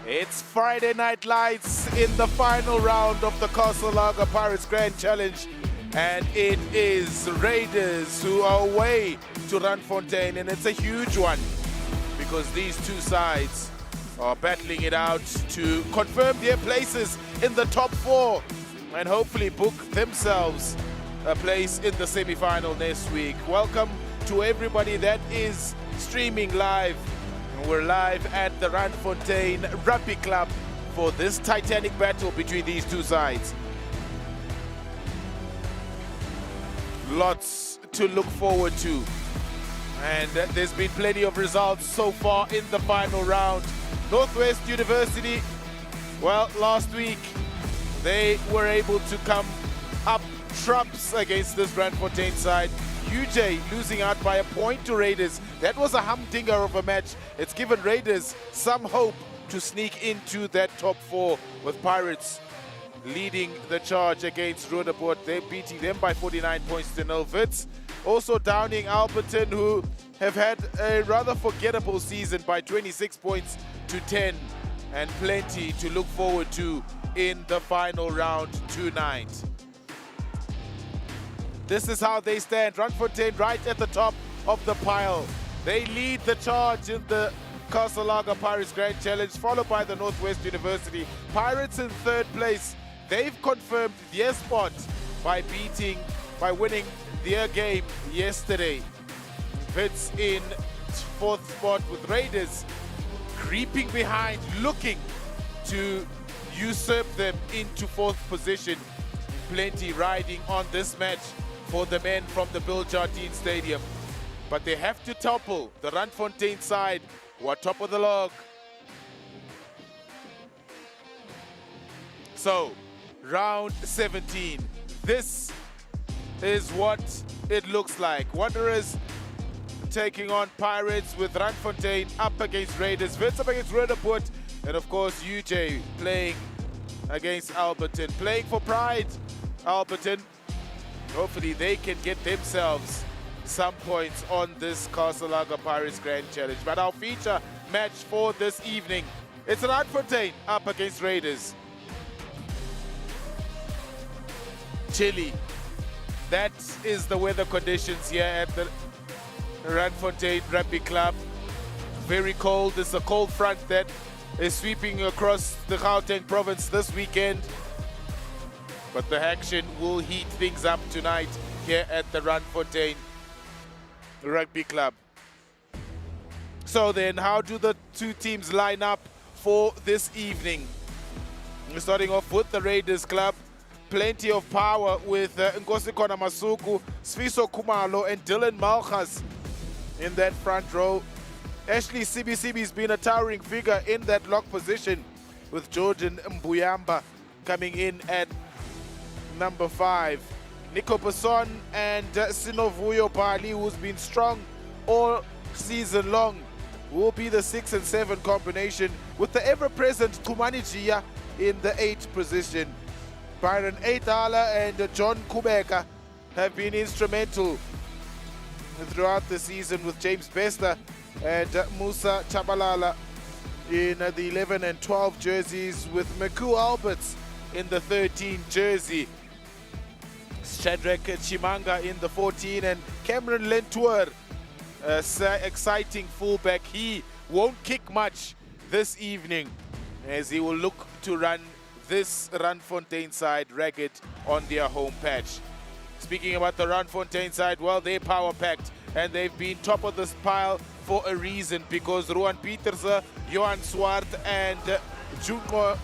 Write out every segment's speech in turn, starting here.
It's Friday Night Lights in the final round of the Castle Lager Pirates Grand Challenge, and it is Raiders who are away to Randfontein, and it's a huge one because these two sides are battling it out to confirm their places in the top four and hopefully book themselves a place in the semi-final next week. Welcome to everybody that is streaming live. We're live at the Randfontein Rugby Club for this titanic battle between these two sides. Lots to look forward to. And there's been plenty of results so far in the final round. Northwest University, well, last week they were able to come up trumps against this Randfontein side. UJ losing out by a point to Raiders. That was a humdinger of a match. It's given Raiders some hope to sneak into that top four, with Pirates leading the charge against Roodepoort. They're beating them by 49 points to 0. Wits also downing Alberton, who have had a rather forgettable season, by 26 points to 10, and plenty to look forward to in the final round tonight. This is how they stand. Randfontein right at the top of the pile. They lead the charge in the Castle Lager Pirates Grand Challenge, followed by the Northwest University. Pirates in third place. They've confirmed their spot by winning their game yesterday. Wits in fourth spot, with Raiders creeping behind, looking to usurp them into fourth position. Plenty riding on this match for the men from the Bill Jardine Stadium. But they have to topple the Randfontein side, who are top of the log. So, round 17. This is what it looks like. Wanderers taking on Pirates, with Randfontein up against Raiders, Wits up against Roodepoort, and of course UJ playing against Alberton. Playing for pride, Alberton. Hopefully they can get themselves some points on this Castle Lager Pirates Grand Challenge. But our feature match for this evening, it's Randfontein up against Raiders. Chilly. That is the weather conditions here at the Randfontein Rugby Club. Very cold. It's a cold front that is sweeping across the Gauteng province this weekend. But the action will heat things up tonight here at the Randfontein Rugby Club. So then, how do the two teams line up for this evening? We're starting off with the Raiders Club. Plenty of power with Nkosikona Masuku, Sfiso Kumalo, and Dylan Malchas in that front row. Ashley CBCB's been a towering figure in that lock position, with Jordan Mbuyamba coming in at number 5. Nico Besson and Sinovuyo Bali, who's been strong all season long, will be the 6 and 7 combination, with the ever-present Tumani Jia in the 8th position. Byron Eitala and John Kubeka have been instrumental throughout the season, with James Bester and Musa Chabalala in the 11 and 12 jerseys, with Meku Alberts in the 13 jersey. Shadrack Chimanga in the 14, and Cameron Lentour, exciting fullback. He won't kick much this evening, as he will look to run this Randfontein side ragged on their home patch. Speaking about the Randfontein side, well, they're power-packed, and they've been top of this pile for a reason, because Ruan Pieterse, Johan Swart, and Junko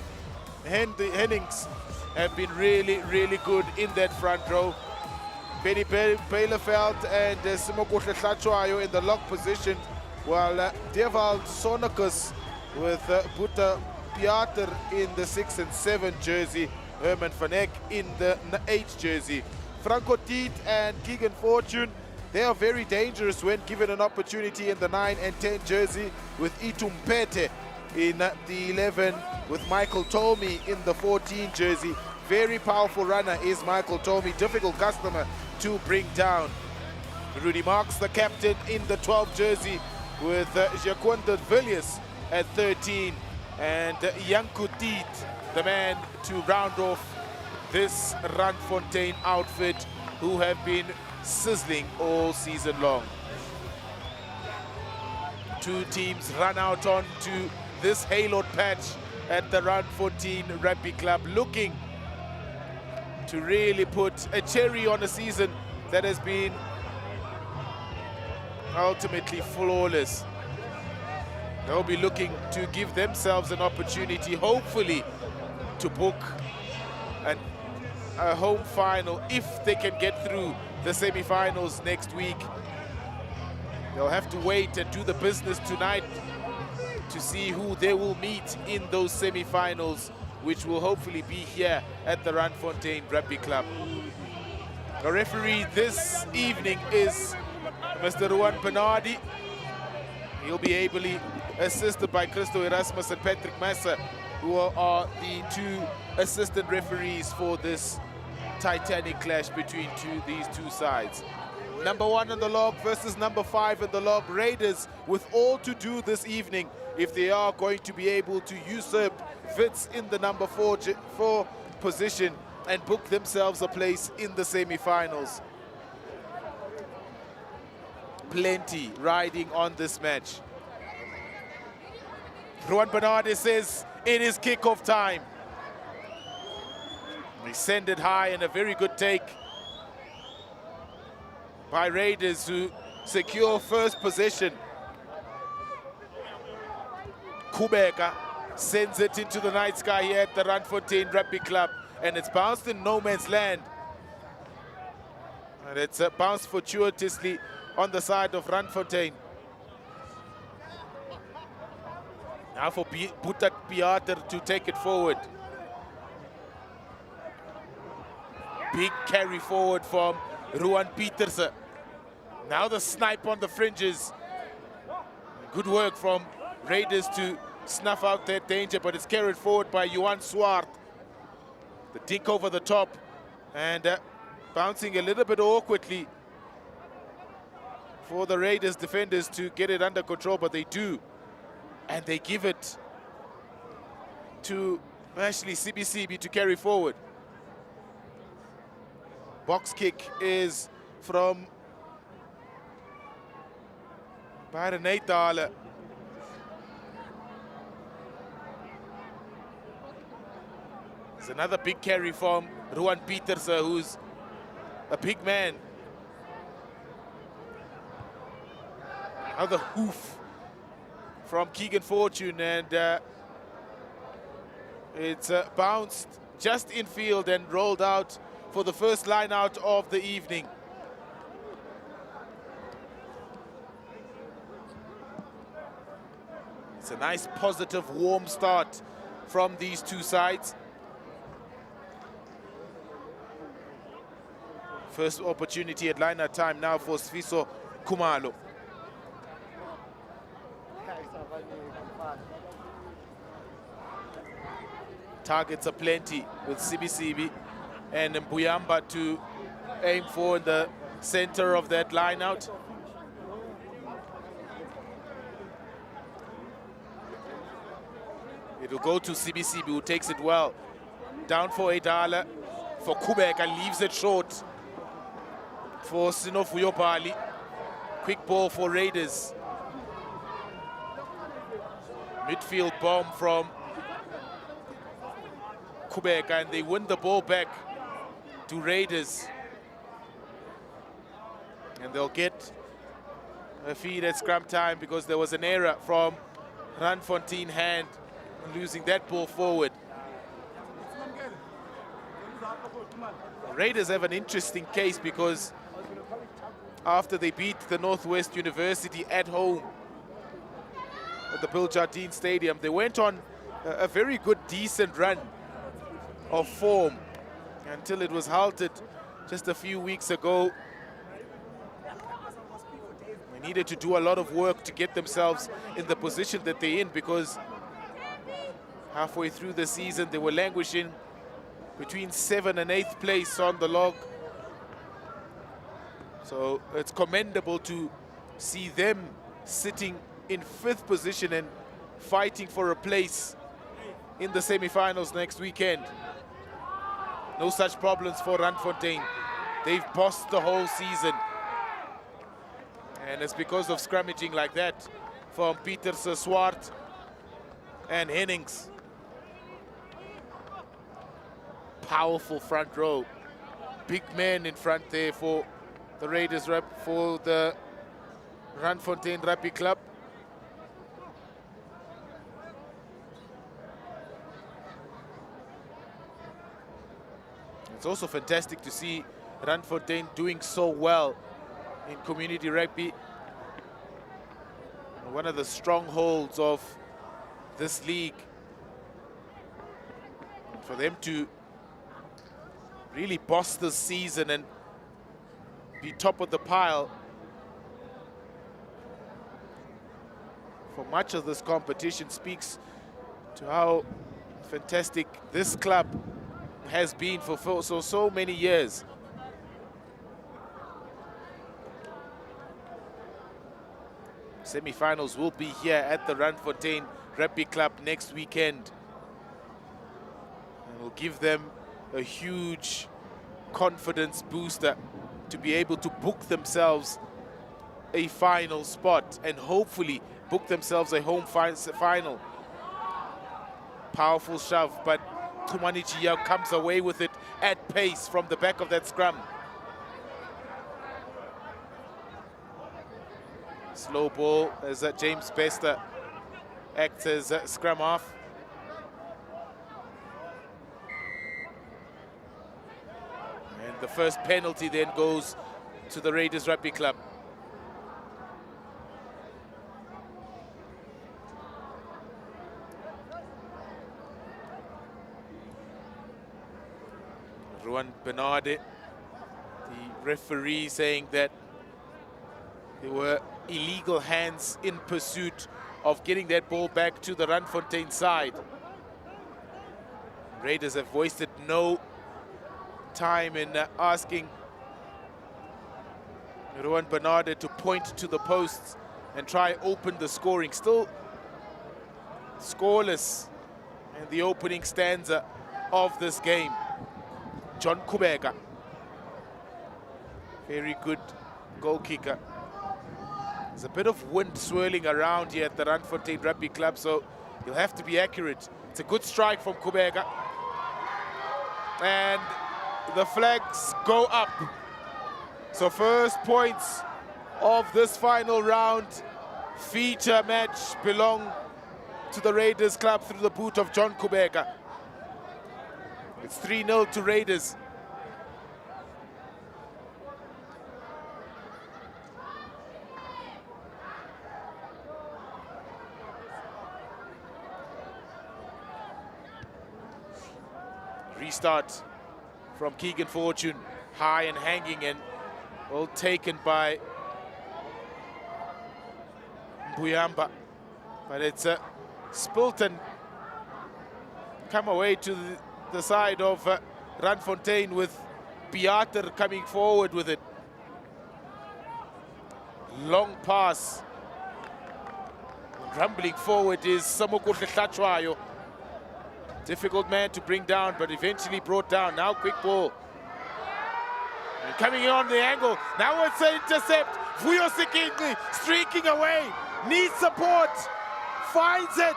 Hennings have been really, really good in that front row. Benny Bielefeld and Simokuhle Tlachwayo in the lock position, while Devald Sonakus with Buta Piater in the 6 and 7 jersey, Herman van Eck in the 8 jersey. Franco Tiet and Keegan Fortune, they are very dangerous when given an opportunity in the 9 and 10 jersey, with Itum Pete in the 11, with Michael Tomey in the 14 jersey. Very powerful runner is Michael Tomey, difficult customer to bring down. Rudy Marks, the captain, in the 12 jersey, with Jaquanda Villiers at 13. And Yankutit, the man to round off this Randfontein outfit, who have been sizzling all season long. Two teams run out onto this haloed patch at the Randfontein Rugby Club, looking to really put a cherry on a season that has been ultimately flawless. They'll be looking to give themselves an opportunity, hopefully, to book a home final if they can get through the semi-finals next week. They'll have to wait and do the business tonight to see who they will meet in those semi-finals, which will hopefully be here at the Randfontein Rugby Club. The referee this evening is Mr. Ruan Bernardi. He'll be ably assisted by Christo Erasmus and Patrick Massa, who are the two assistant referees for this titanic clash between these two sides. Number 1 on the log versus number 5 on the log. Raiders with all to do this evening if they are going to be able to usurp Wits in the number 4 position and book themselves a place in the semi-finals. Plenty riding on this match. Ruan Bernardi says it is kickoff time. They send it high, and a very good take by Raiders, who secure first possession. Kubeka sends it into the night sky here at the Randfontein Rugby Club, and it's bounced in no man's land. And it's bounced fortuitously on the side of Randfontein. Now for Butat Piater to take it forward. Big carry forward from Ruan Pieterse. Now the snipe on the fringes. Good work from Raiders to snuff out that danger, but it's carried forward by Johan Swart. The dink over the top and bouncing a little bit awkwardly for the Raiders defenders to get it under control, but they do. And they give it to Ashley CBCB to carry forward. Box kick is from Byron Eitale. It's another big carry from Ruan Pieterse, who's a big man. Another hoof from Keegan Fortune, and it's bounced just in field and rolled out for the first line out of the evening. It's a nice, positive, warm start from these two sides. First opportunity at line-out time now for Sfiso Kumalo. Targets are plenty with CBCB and Mbuyamba to aim for in the center of that line-out. It'll go to CBCB, who takes it well. Down for Eitale, for Kubeka, leaves it short for Sinofuyo Bali. Quick ball for Raiders. Midfield bomb from Kubeka, and they win the ball back to Raiders. And they'll get a feed at scrum time because there was an error from Randfontein hand, losing that ball forward. Raiders have an interesting case because after they beat the Northwest University at home at the Bill Jardine Stadium, they went on a very good, decent run of form until it was halted just a few weeks ago. They needed to do a lot of work to get themselves in the position that they're in, because halfway through the season they were languishing between 7th and 8th place on the log. So it's commendable to see them sitting in 5th position and fighting for a place in the semi-finals next weekend. No such problems for Randfontein. They've bossed the whole season. And it's because of scrummaging like that from Pieter Swart and Hennings. Powerful front row. Big men in front there for the Raiders, for the Randfontein Rugby Club. It's also fantastic to see Randfontein doing so well in community rugby. One of the strongholds of this league. For them to really boss this season and be top of the pile for much of this competition speaks to how fantastic this club has been for so many years. Semi-finals will be here at the Randfontein Rugby Club next weekend. And will give them a huge confidence booster to be able to book themselves a final spot and hopefully book themselves a home final. Powerful shove, but Tumani Chia comes away with it at pace from the back of that scrum. Slow ball as James Bester acts as scrum half. And the first penalty then goes to the Raiders Rugby Club. Ruan Bernarde, the referee, saying that there were illegal hands in pursuit of getting that ball back to the Randfontein side. Raiders have wasted no time in asking Ruan Bernarde to point to the posts and try open the scoring. Still scoreless in the opening stanza of this game. John Kubeka, very good goal kicker. There's a bit of wind swirling around here at the Randfontein Rugby Club, so you'll have to be accurate. It's a good strike from Kubeka. And the flags go up. So first points of this final round feature match belong to the Raiders Club through the boot of John Kubeka. It's 3-0 to Raiders. Restart from Keegan Fortune, high and hanging and all taken by Mbuyamba. But it's Spilton come away to the side of Randfontein with Piater coming forward with it. Long pass. Rumbling forward is Samoko Tlachwayo. Difficult man to bring down, but eventually brought down. Now quick ball. And coming in on the angle. Now it's an intercept. Vuyo Sikingli streaking away. Needs support. Finds it.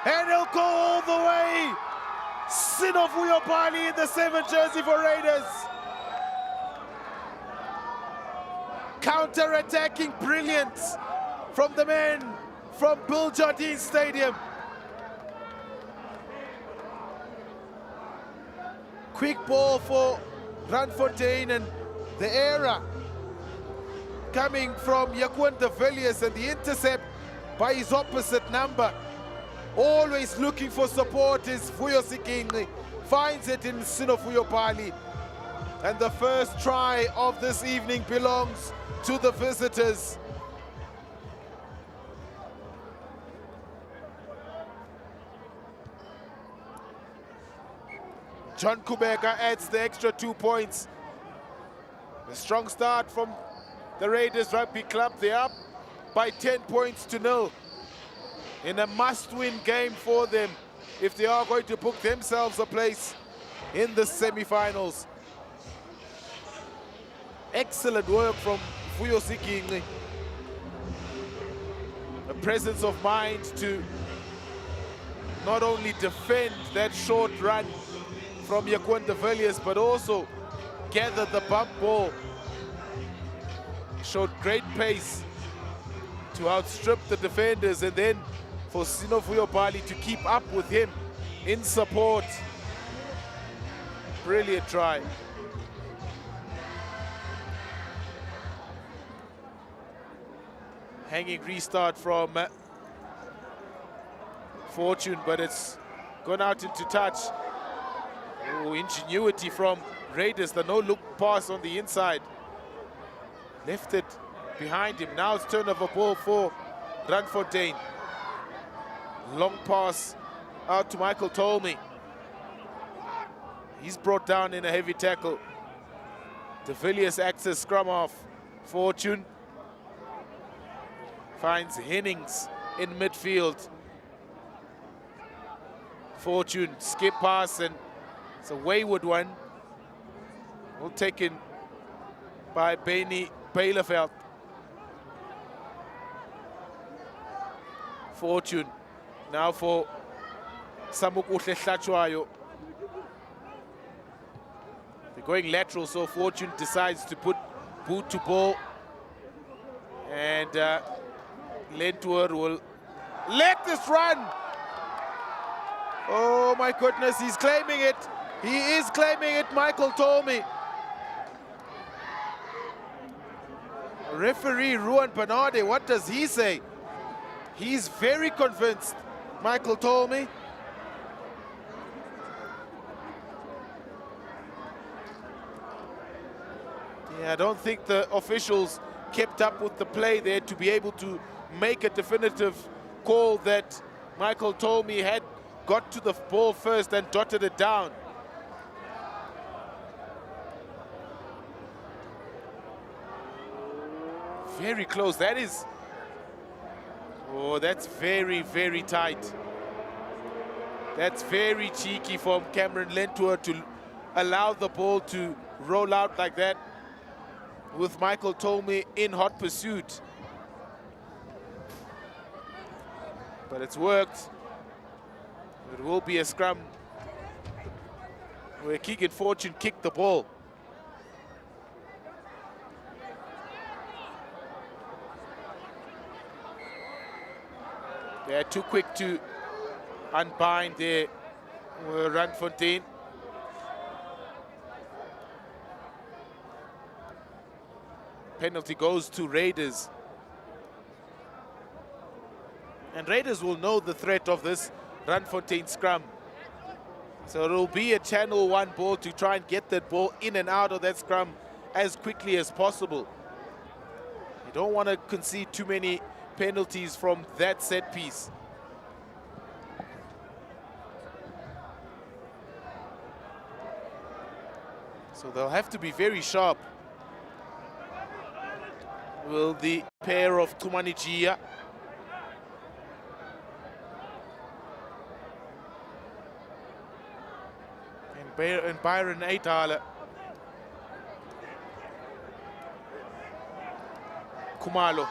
And he'll go all the way. Sino Vuyopali in the 7th jersey for Raiders. Counter-attacking brilliance from the men from Bill Jardine Stadium. Quick ball for Randfontein, and the error coming from Yaquan de Villiers, and the intercept by his opposite number. Always looking for support is Vuyo Sikingli. Finds it in Sino Vuyopali. And the first try of this evening belongs to the visitors. John Kubeka adds the extra 2 points. A strong start from the Raiders Rugby Club. They're up by 10 points to 0 in a must-win game for them if they are going to book themselves a place in the semi-finals. Excellent work from Fuyo Sikingi. A presence of mind to not only defend that short run from Yaquan de Villiers, but also gather the bump ball. Showed great pace to outstrip the defenders, and then for Sino Fuyo Bali to keep up with him in support. Brilliant try. Hanging restart from Fortune, but it's gone out into touch. Oh, ingenuity from Raiders, the no-look pass on the inside. Left it behind him. Now it's turnover ball for Randfontein. Long pass out to Michael Tolmie. He's brought down in a heavy tackle. De Villiers acts as scrum off. Fortune finds Hennings in midfield. Fortune, skip pass, and it's a wayward one. Well taken by Benny Bielefeld. Fortune now for Samukuhle Hlachwayo. They're going lateral, so Fortune decides to put boot to ball. And Lentour will let this run. Oh my goodness, he's claiming it. He is claiming it, Michael Tolmie. Referee Ruan Bernarde, what does he say? He's very convinced, Michael Tolmie. Yeah, I don't think the officials kept up with the play there to be able to make a definitive call that Michael Tolmie had got to the ball first and dotted it down. Very close. That is, oh, that's very, very tight. That's very cheeky from Cameron Lentour to allow the ball to roll out like that with Michael Tolmie in hot pursuit. But it's worked. It will be a scrum where Keegan Fortune kicked the ball. They're too quick to unbind there, Randfontein. Penalty goes to Raiders. And Raiders will know the threat of this Randfontein scrum. So it'll be a channel one ball to try and get that ball in and out of that scrum as quickly as possible. You don't want to concede too many penalties from that set piece. So they'll have to be very sharp. Will the pair of Tumanijia and Byron Eitale. Kumalo.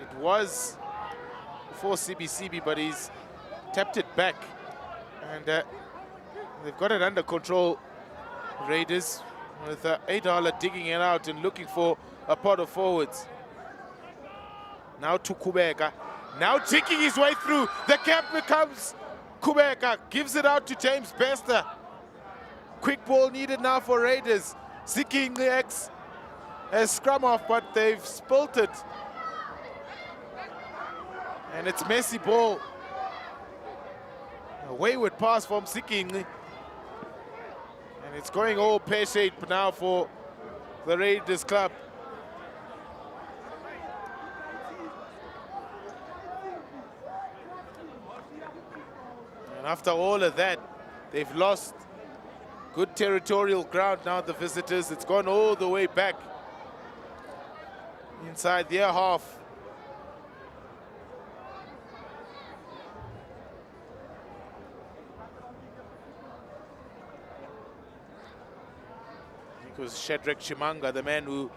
It was for CBCB, but he's tapped it back. And they've got it under control, Raiders, with Eitale digging it out and looking for a pot of forwards. Now to Kubeka. Now jigging his way through. The gap becomes Kubeka. Gives it out to James Bester. Quick ball needed now for Raiders. Seeking the X as scrum off, but they've spilt it. And it's messy ball. A wayward pass from Seeking. And it's going all pear-shaped now for the Raiders club. And after all of that, they've lost good territorial ground now, the visitors. It's gone all the way back inside their half. It was Shadrach Chimanga, the man who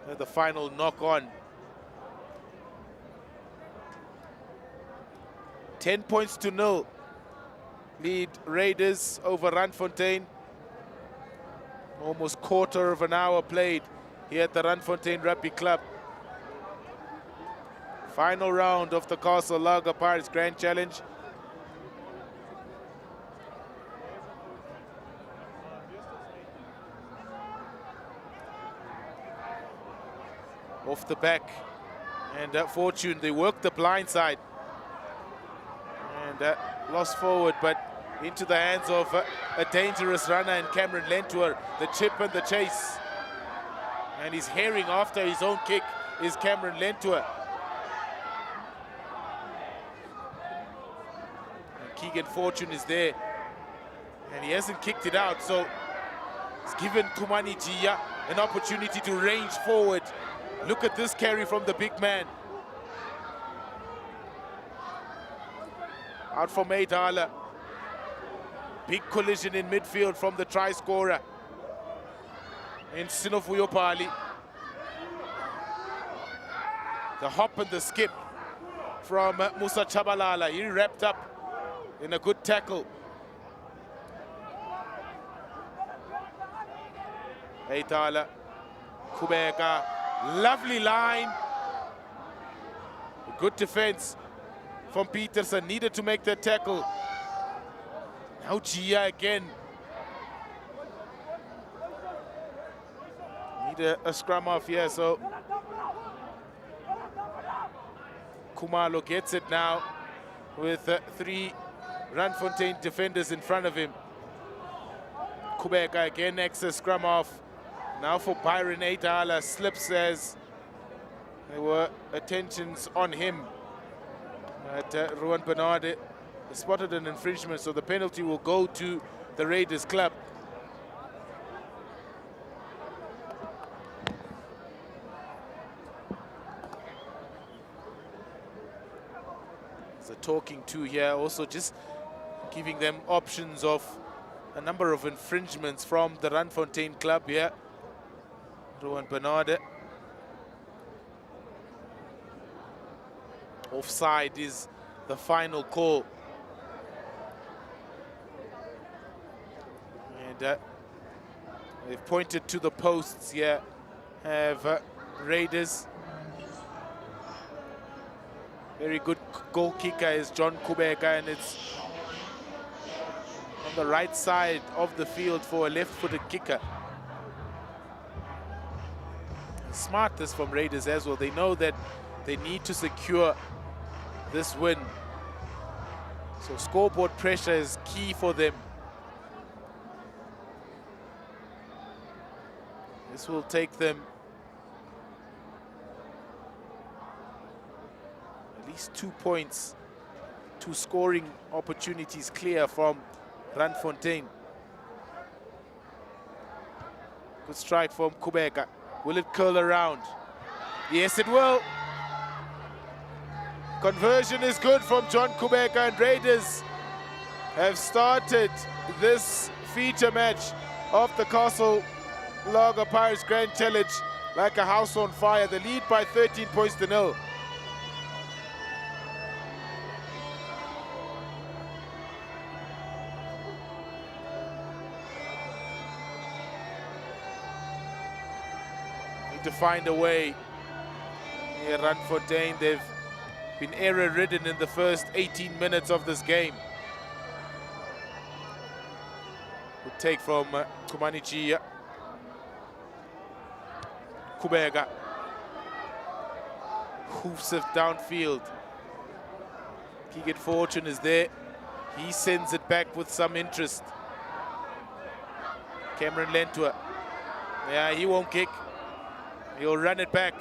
had the final knock on. 10 points to 0. Lead Raiders over Randfontein. Almost quarter of an hour played here at the Randfontein Rugby Club. Final round of the Castle Lager Pirates Grand Challenge. Off the back, and Fortune, they worked the blind side. And lost forward, but into the hands of a dangerous runner in Cameron Lentour. The chip and the chase. And he's herring after his own kick is Cameron Lentour. And Keegan Fortune is there. And he hasn't kicked it out, so it's given Kumani Jia an opportunity to range forward. Look at this carry from the big man. Out from Meidala. Big collision in midfield from the try scorer in Sinofuyo Pali. The hop and the skip from Musa Chabalala. He wrapped up in a good tackle. Meidala, Kubeka, lovely line. Good defense from Peterson, needed to make that tackle. Now Gia again. Need a scrum off here, so Kumalo gets it now with 3 Randfontein defenders in front of him. Kubeka again next to scrum off. Now for Byron Aitala, slips as there were attentions on him. But Ruan Bernard spotted an infringement, so the penalty will go to the Raiders club. There's a talking to here, also just giving them options of a number of infringements from the Randfontein club here. Ruan Bernard. Offside is the final call. And they've pointed to the posts here, have Raiders. Very good goal kicker is John Kubeka, and it's on the right side of the field for a left-footed kicker. Smart this from Raiders as well. They know that they need to secure this win. So scoreboard pressure is key for them. This will take them at least 2 points, 2 scoring opportunities clear from Randfontein. Good strike from Kubeka. Will it curl around? Yes, it will. Conversion is good from John Kubeka, and Raiders have started this feature match of the Castle Lager Pirates Grand Challenge like a house on fire. The lead by 13 points to 0. Need to find a way. Here, Randfontein, they've been error-ridden in the first 18 minutes of this game. Good take from Kumanichi. Kubega hoofs it downfield. Keegan Fortune is there. He sends it back with some interest. Cameron Lentour. Yeah, he won't kick. He'll run it back.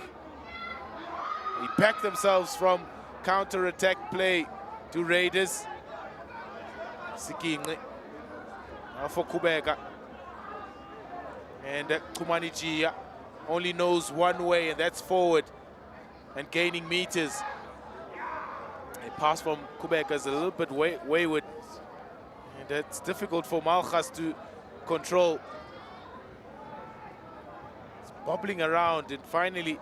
He backed themselves from counter-attack play to Raiders. Sikingli. Now for Kubega. And Kumanichi only knows one way, and that's forward and gaining meters. A pass from Kubeka is a little bit wayward, and it's difficult for Malchas to control. bobbling around and finally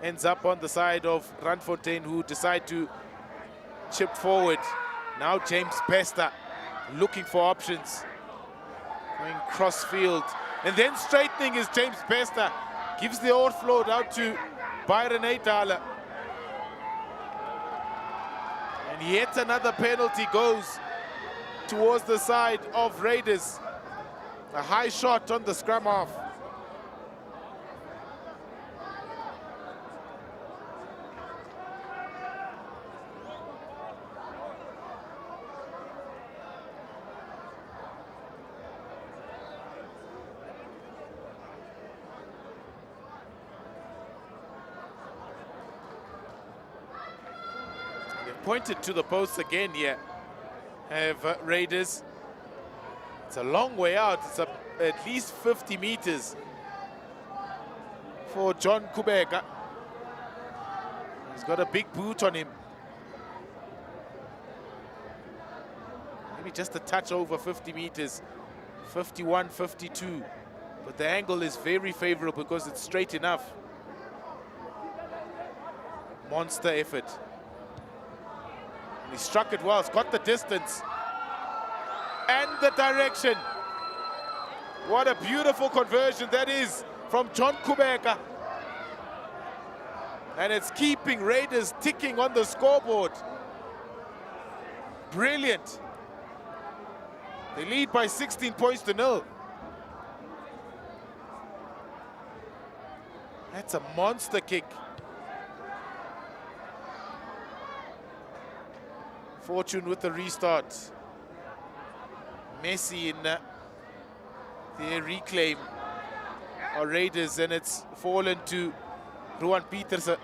ends up on the side of Randfontein, who decide to chip forward. Now James Bester looking for options, going cross field, and then straightening is James Bester. Gives the offload out to Byron Eitala. And yet another penalty goes towards the side of Raiders. A high shot on the scrum half. Pointed to the post again here, have Raiders. It's a long way out. It's at least 50 meters for John Kubeka. He's got a big boot on him. Maybe just a touch over 50 meters, 51, 52. But the angle is very favorable because it's straight enough. Monster effort. He struck it well, it's got the distance and the direction. What a beautiful conversion that is from John Kubeka. And it's keeping Raiders ticking on the scoreboard. Brilliant. They lead by 16 points to 0. That's a monster kick. Fortune with the restart. Messi in their reclaim of Raiders, and it's fallen to Ruan Pieterse.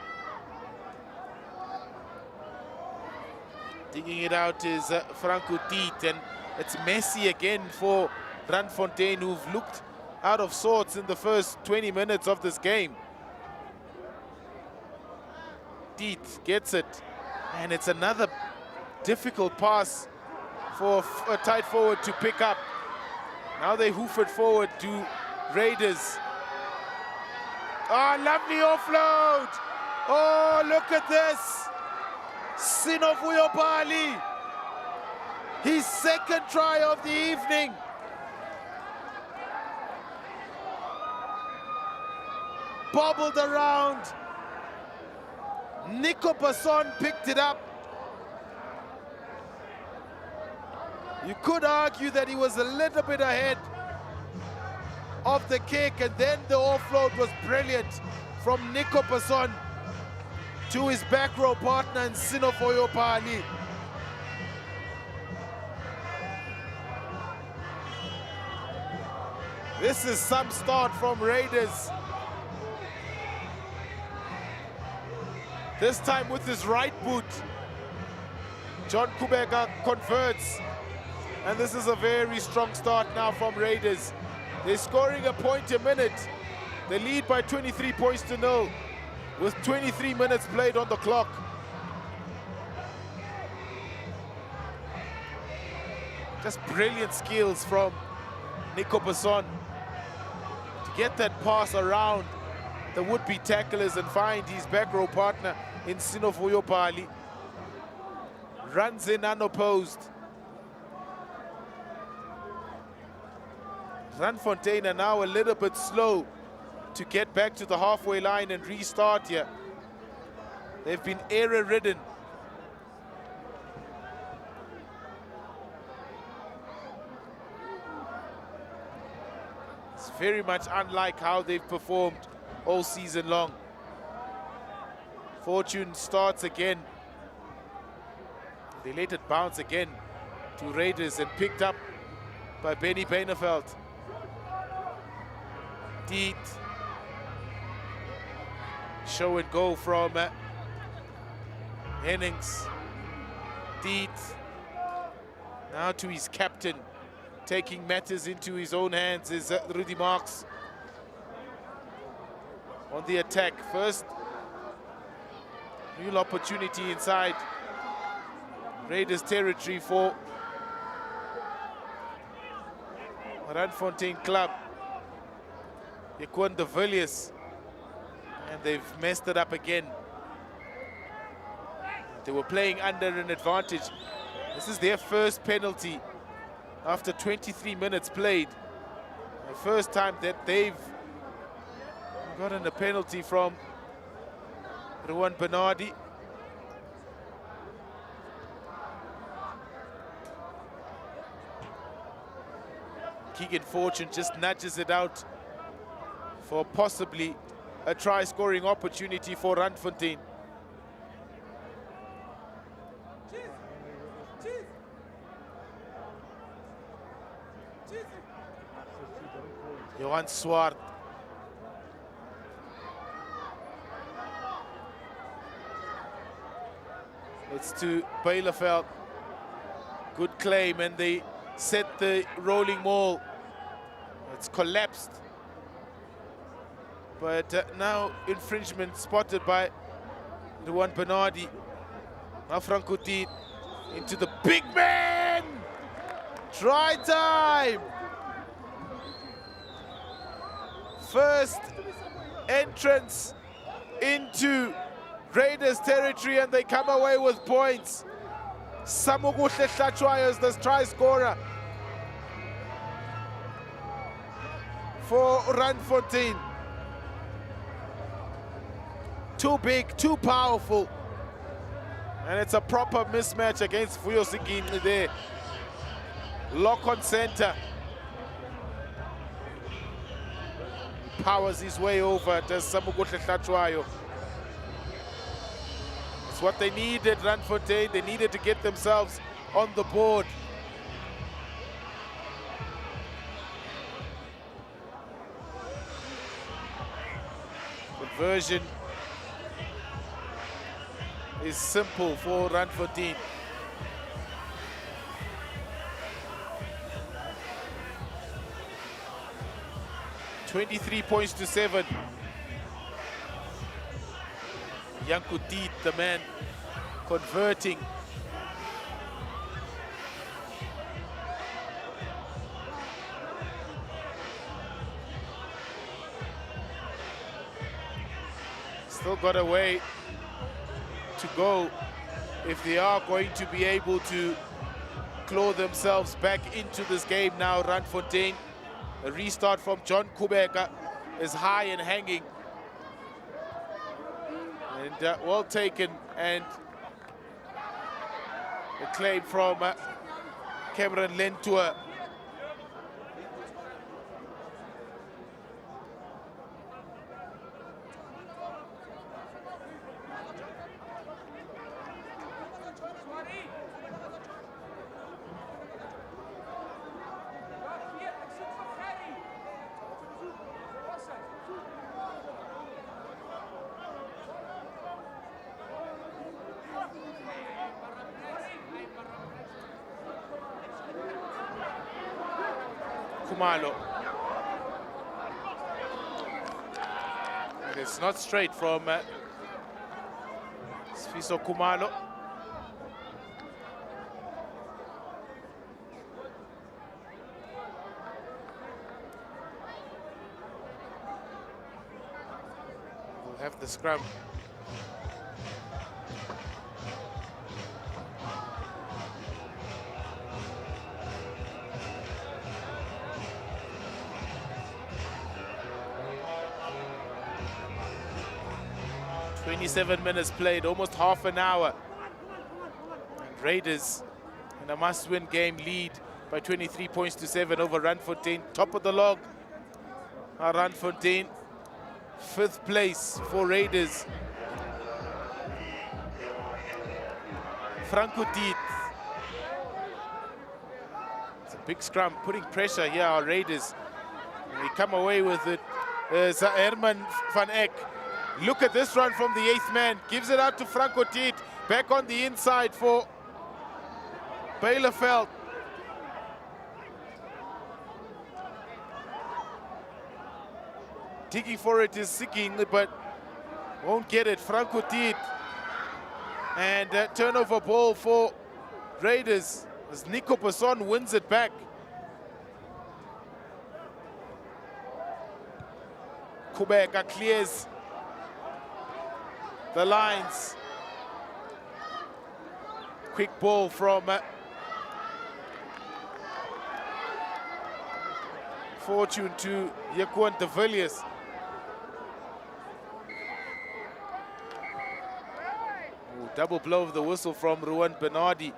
Digging it out is Franco Tiet, and it's Messi again for Randfontein, who've looked out of sorts in the first 20 minutes of this game. Tiet gets it, and it's another difficult pass for a tight forward to pick up. Now they hoof it forward to Raiders. Oh, lovely offload. Oh, look at this. Sinovuyo Bali. His second try of the evening. Bobbled around. Nico Basson picked it up. You could argue that he was a little bit ahead of the kick, and then the offload was brilliant from Nico Basson to his back row partner in Sinovuyo Bali. This is some start from Raiders. This time with his right boot. John Kubeka converts. And this is a very strong start now from Raiders. They're scoring a point a minute. They lead by 23 points to 0 with 23 minutes played on the clock. Just brilliant skills from Nico Basson to get that pass around the would-be tacklers and find his back row partner in Sinovuyo Bali. Runs in unopposed. Randfontein are now a little bit slow to get back to the halfway line and restart here. They've been error-ridden. It's very much unlike how they've performed all season long. Fortune starts again. They let it bounce again to Raiders and picked up by Benny Beineveld. Tiet. Show and go from Hennings. Tiet. Now to his captain. Taking matters into his own hands is Rudy Marx. On the attack. First real opportunity inside Raiders territory for Randfontein club. Equan de Villiers And they've messed it up again. They were playing under an advantage. This is their first penalty after 23 minutes played. The first time that they've gotten a penalty from Ruan Bernardi. Keegan Fortune just nudges it out for possibly a try-scoring opportunity for Randfontein. Johan Swart. It's to Bielefeld. Good claim, and they set the rolling maul. It's collapsed. But now infringement spotted by Ruan Bernardi. Now Franco Tiet into the big man! Try time! First entrance into Raiders territory, and they come away with points. Samuguhle Hlatshwayo is the try scorer for Randfontein. Too big, too powerful. And it's a proper mismatch against Vuyo Sigini there. Lock on center. Powers his way over to Samuguhle Hlatshwayo. It's what they needed, Randfontein. They needed to get themselves on the board. Conversion is simple for Randfontein. $23 points to 7. Franco Tiet, the man converting. Still got a way to go if they are going to be able to claw themselves back into this game now. Randfontein, a restart from John Kubeka is high and hanging. And well taken, and a claim from Cameron Lentua. Kumalo. And it's not straight from Sfiso Kumalo. We'll have the scrum. Minutes played, almost half an hour. And Raiders in a must-win game lead by 23 points to 7 over Randfontein. Top of the log, Randfontein. 5th place for Raiders. Franco Tiet. It's a big scrum, putting pressure here on Raiders. And they come away with it. Herman van Eck. Look at this run from the 8th man. Gives it out to Franco Tiet. Back on the inside for Bielefeld. Digging for it is Sigini, but won't get it. Franco Tiet. And turnover ball for Raiders as Nico Besson wins it back. Kubeka clears the lines. Quick ball from Fortune to Yaquan de Villiers. Double blow of the whistle from Ruan Bernardi.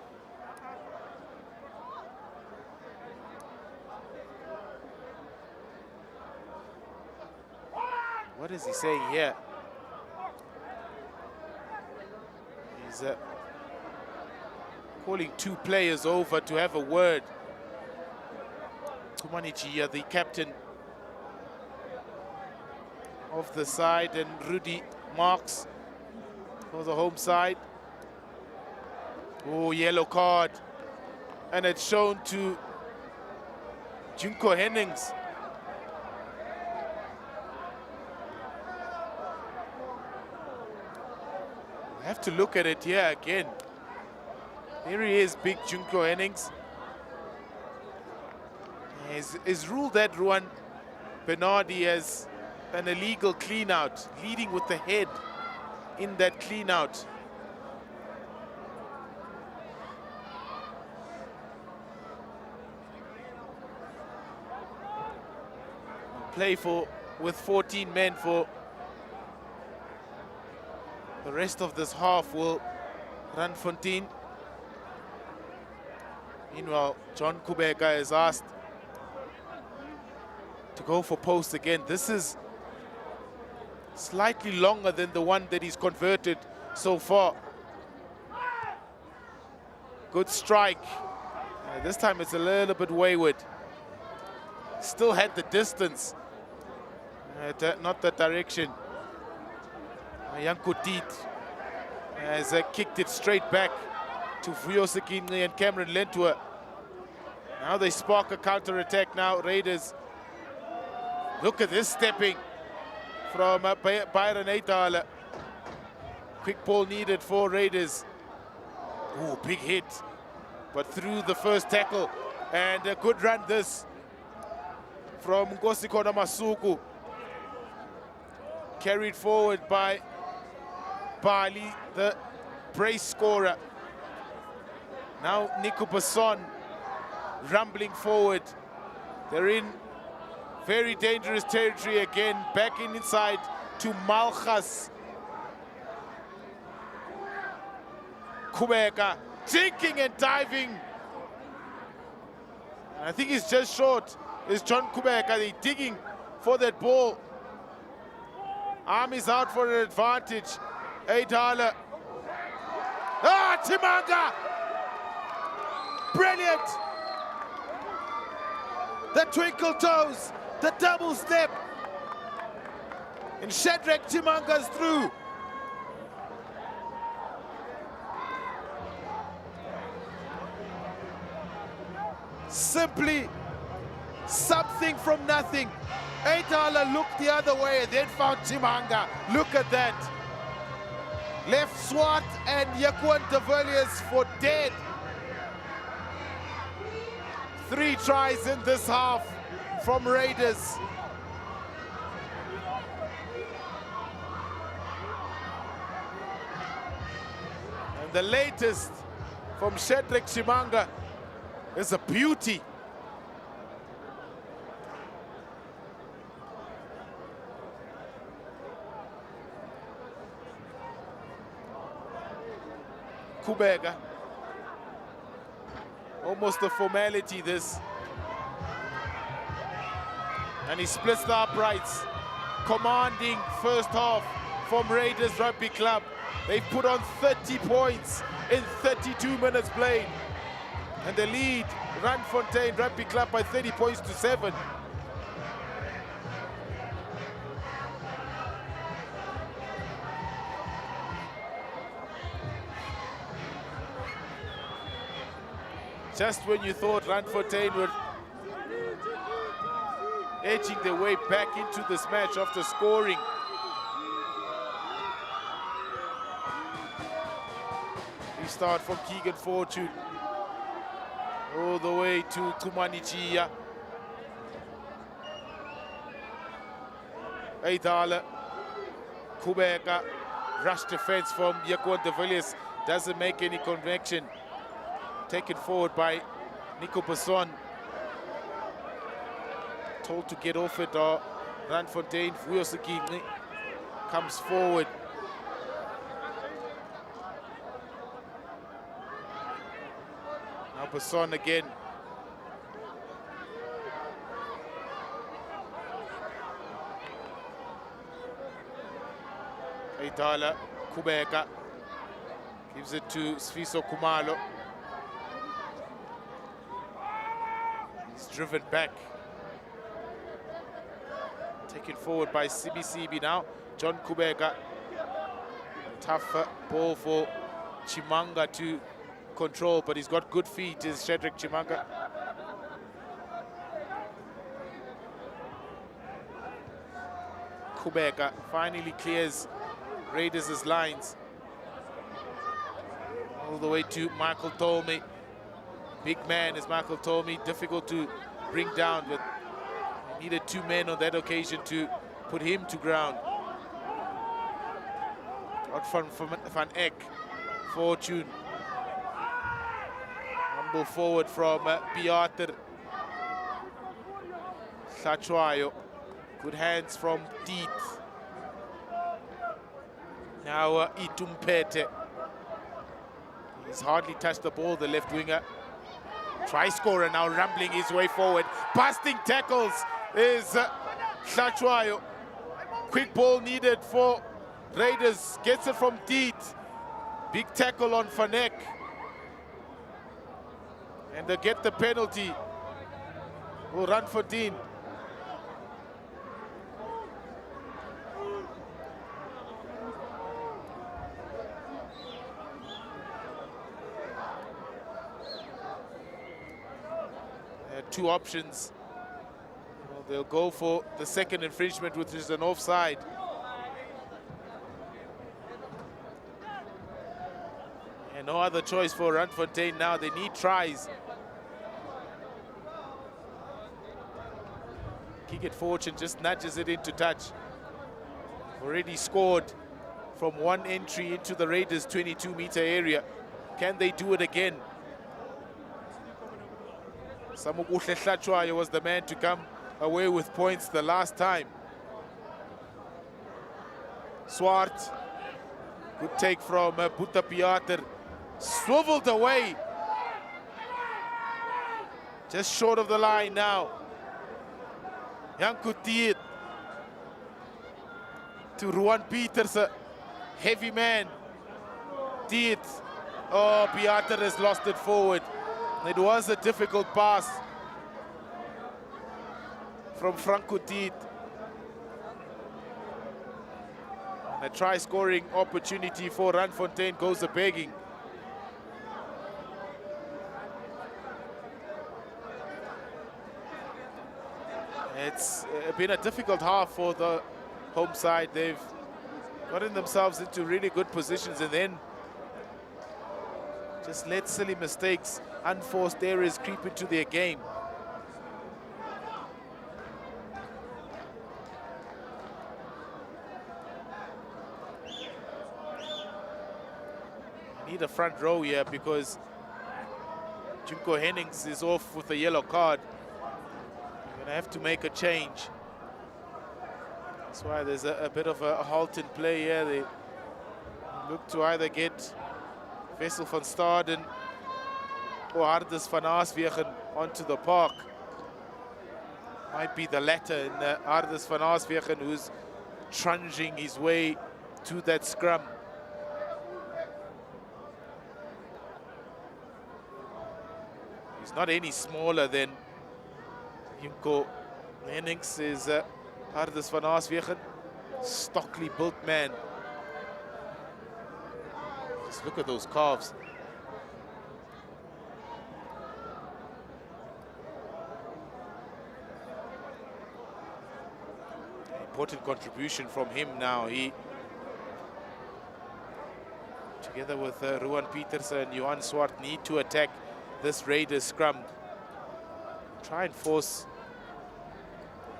What is he saying here? He's calling two players over to have a word. Tumanichi, the captain of the side, and Rudy Marks for the home side. Oh, yellow card. And it's shown to Junko Hennings. I have to look at it here again. Here he is, big Junko Hennings. Is ruled that Ruan Bernardi as an illegal clean-out, leading with the head in that clean-out. Play with 14 men for the rest of this half will Randfontein. Meanwhile, John Kubeka is asked to go for post again. This is slightly longer than the one that he's converted so far. Good strike. This time it's a little bit wayward. Still had the distance, not the direction. Janko Diet has kicked it straight back to Vuyosekini and Cameron Lentua. Now they spark a counter-attack now, Raiders. Look at this stepping from Byron Eitala. Quick ball needed for Raiders. Ooh, big hit, but through the first tackle. And a good run this from Ngosikona Masuku. Carried forward by Bali, the brace scorer. Now Nico Basson rumbling forward. They're in very dangerous territory again. Back inside to Malchas. Kubeka jinking and diving. I think he's just short. Is John Kubeka. They're digging for that ball. Arm is out for an advantage. Eitala. Ah, Timanga! Brilliant! The twinkle toes, the double step. And Shadrach Timanga's through. Simply something from nothing. Eitala looked the other way and then found Timanga. Look at that. Left Swart and Yaquan de Villiers for dead. 3 tries in this half from Raiders. And the latest from Shadrach Timanga is a beauty. Kubeka. Almost a formality, this. And he splits the uprights. Commanding first half from Raiders Rugby Club. They've put on 30 points in 32 minutes played. And they lead Randfontein Rugby Club by 30 points to 7. Just when you thought Randfontein were edging their way back into this match after scoring. Restart from Keegan Fortune. All the way to Tumanichia. Eitala, Kubeka, rush defense from Jacob de Villiers doesn't make any connection. Taken forward by Nico Besson. Told to get off it. Randfontein, Vuyosuki comes forward. Now Besson again. Aitala Kubeka gives it to Sfiso Kumalo. He's driven back. Taken forward by CBCB now. John Kubeka. Tough ball for Chimanga to control, but he's got good feet, is Shedrick Chimanga. Kubeka finally clears Raiders' lines. All the way to Michael Tolme. Big man is Michael Tolme, difficult to bring down, but he needed 2 men on that occasion to put him to ground. Out from Van Eck, Fortune. Humble forward from Piotr Hlachwayo. Good hands from Deet. Now Itumpete. He's hardly touched the ball, the left winger. Try scorer now rambling his way forward. Busting tackles is Hlachwayo. Quick ball needed for Raiders. Gets it from Deet. Big tackle on Fanek. And they get the penalty. Will Randfontein. Two options. Well, they'll go for the second infringement, which is an offside. And no other choice for Randfontein now. They need tries. Kick it Fortune just nudges it into touch. Already scored from one entry into the Raiders' 22-meter area. Can they do it again? Samukuhle Hlachwayo was the man to come away with points the last time. Swart, good take from Buta Piotr, swiveled away. Just short of the line now. Janko Tiet to Ruan Peters, a heavy man. Tiet, oh, Piotr has lost it forward. It was a difficult pass from Franco Tiet. A try-scoring opportunity for Randfontein goes a-begging. It's been a difficult half for the home side. They've gotten themselves into really good positions and then just let silly mistakes, unforced errors creep into their game. Need a front row here because Jimko Hennings is off with a yellow card. You're gonna have to make a change. That's why there's a bit of a halt in play here. They look to either get Wessel van Staden or Ardus van Aaswegen onto the park. Might be the latter in Ardus van Aaswegen, who's trudging his way to that scrum. He's not any smaller than Jimko Hennings is Ardus van Aaswegen. Stockly built man. Just look at those calves. Important contribution from him now. He, together with Ruan Peters and Johan Swart, need to attack this Raiders scrum. Try and force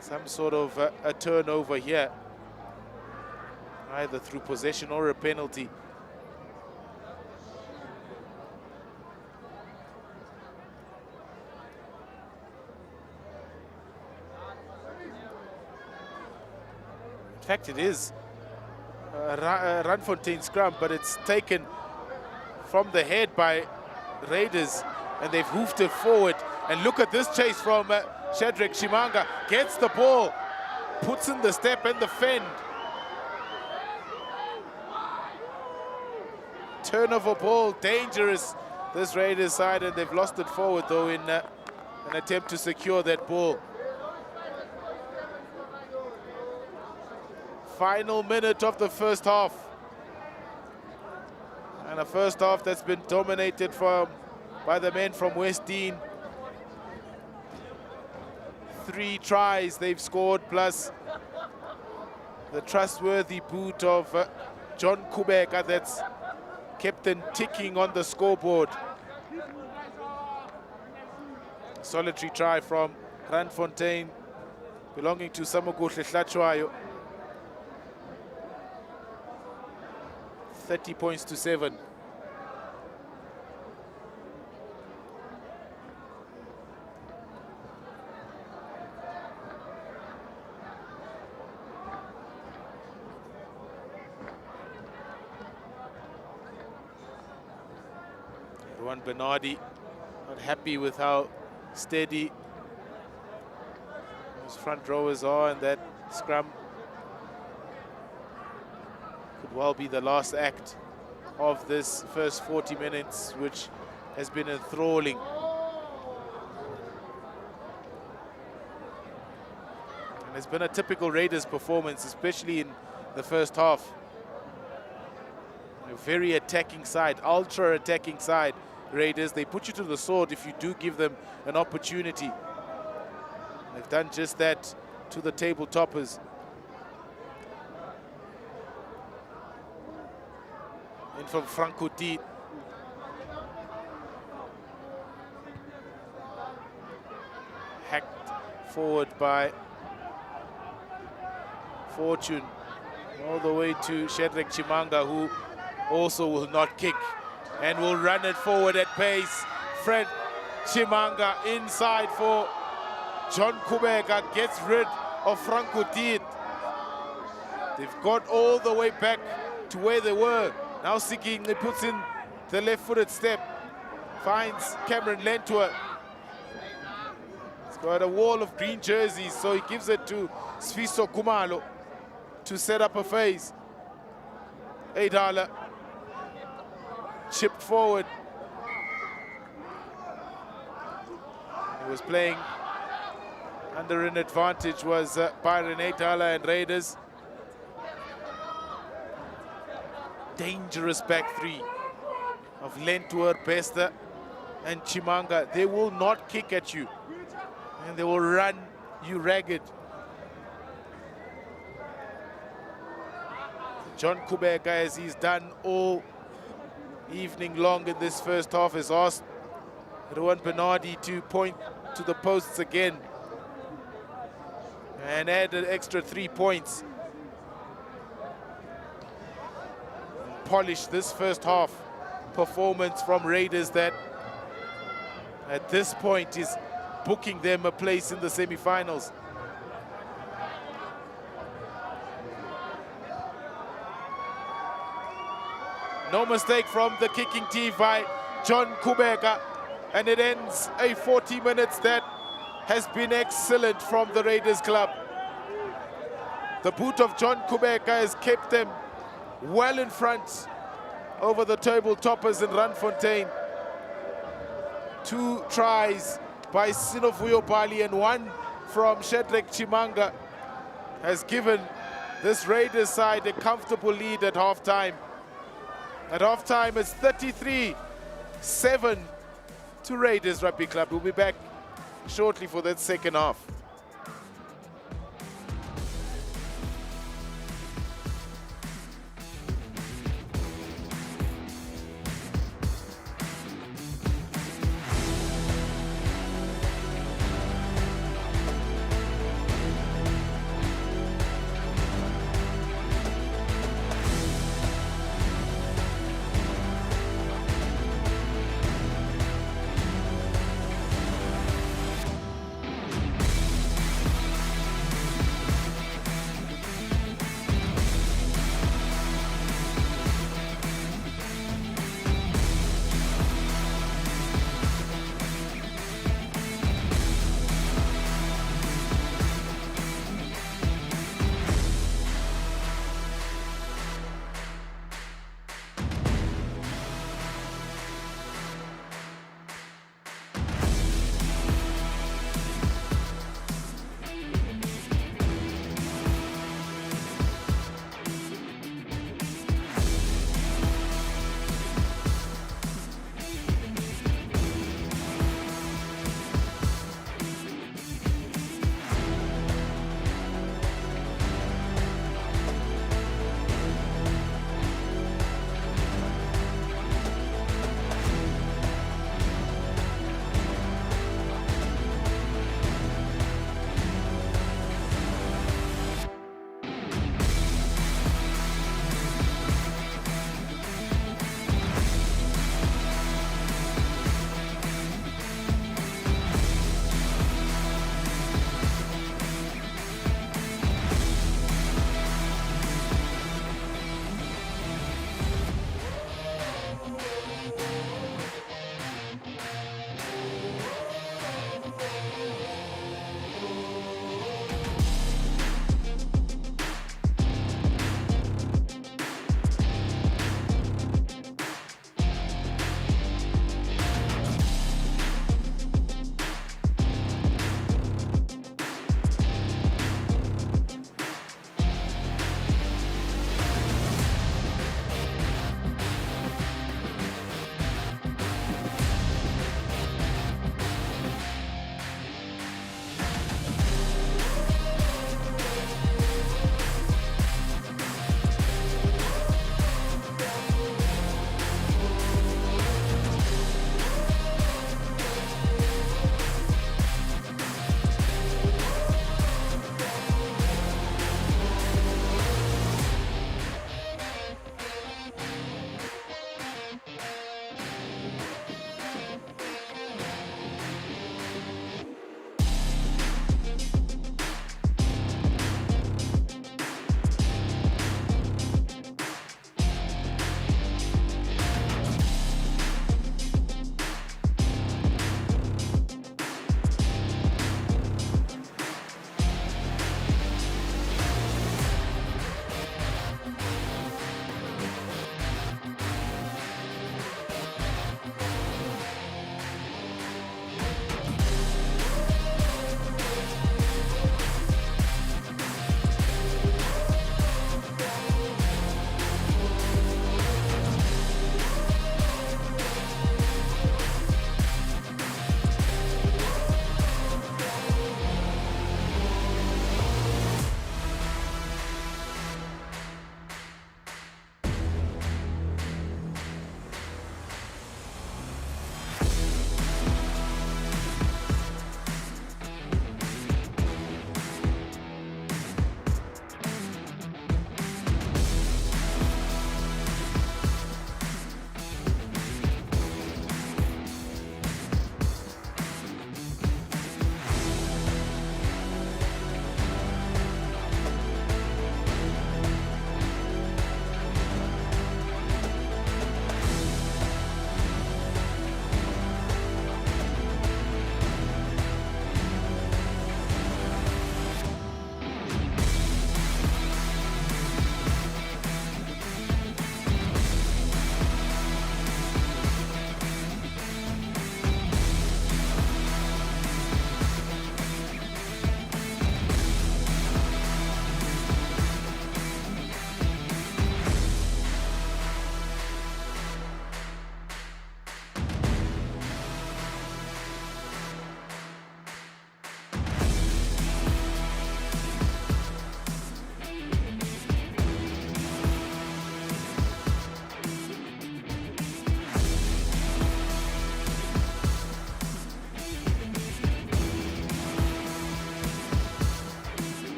some sort of a turnover here. either through possession or a penalty. In fact, it is a Randfontein scrum, but it's taken from the head by Raiders, and they've hoofed it forward. And look at this chase from Shadrack Chimanga. Gets the ball, puts in the step and the fend. Turnover ball, dangerous, this Raiders side, and they've lost it forward though in an attempt to secure that ball. Final minute of the first half. And a first half that's been dominated by the men from Westdean. 3 tries they've scored, plus the trustworthy boot of John Kubeka that's kept them ticking on the scoreboard. Solitary try from Randfontein, belonging to Samoguhle Hlachwayo. 30 points to 7. Ruan Bernardi not happy with how steady those front rowers are, and that scrum could well be the last act of this first 40 minutes, which has been enthralling. And it's been a typical Raiders performance, especially in the first half. A very attacking side, ultra attacking side, Raiders. They put you to the sword if you do give them an opportunity. They've done just that to the table toppers. In from Franco Diet. Hacked forward by Fortune. All the way to Shadrack Chimanga, who also will not kick and will run it forward at pace. Fred Chimanga inside for John Kubeka, gets rid of Franco Diet. They've got all the way back to where they were. Now Siki, he puts in the left-footed step, finds Cameron Lentua. He's got a wall of green jerseys, so he gives it to Sfiso Kumalo to set up a phase. Eidala chipped forward. He was playing under an advantage, was Byron Eidala and Raiders. Dangerous back three of Lentua, Bester and Chimanga. They will not kick at you, and they will run you ragged. John Kubeka, as he's done all evening long in this first half, has asked Ruan Bernardi to point to the posts again and add an extra 3 points. Polish this first half performance from Raiders that at this point is booking them a place in the semi-finals. No mistake from the kicking tee by John Kubeka, and it ends a 40 minutes that has been excellent from the Raiders club. The boot of John Kubeka has kept them well in front over the table toppers in Randfontein. 2 tries by Sinovuyo Bali and 1 from Shadrack Chimanga has given this Raiders side a comfortable lead at halftime. At halftime, it's 33-7 to Raiders Rugby Club. We'll be back shortly for that second half.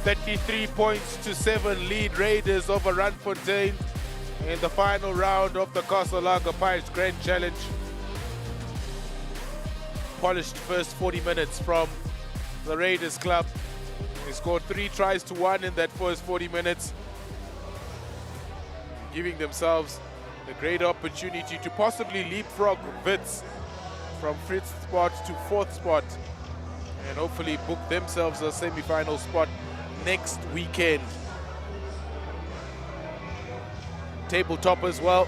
33 points to 7 lead Raiders over Randfontein in the final round of the Castle Lager Pirates Grand Challenge. Polished first 40 minutes from the Raiders club. They scored 3 tries to 1 in that first 40 minutes, giving themselves a great opportunity to possibly leapfrog Wits from 5th spot to 4th spot and hopefully book themselves a semi-final spot next weekend. Tabletop as well.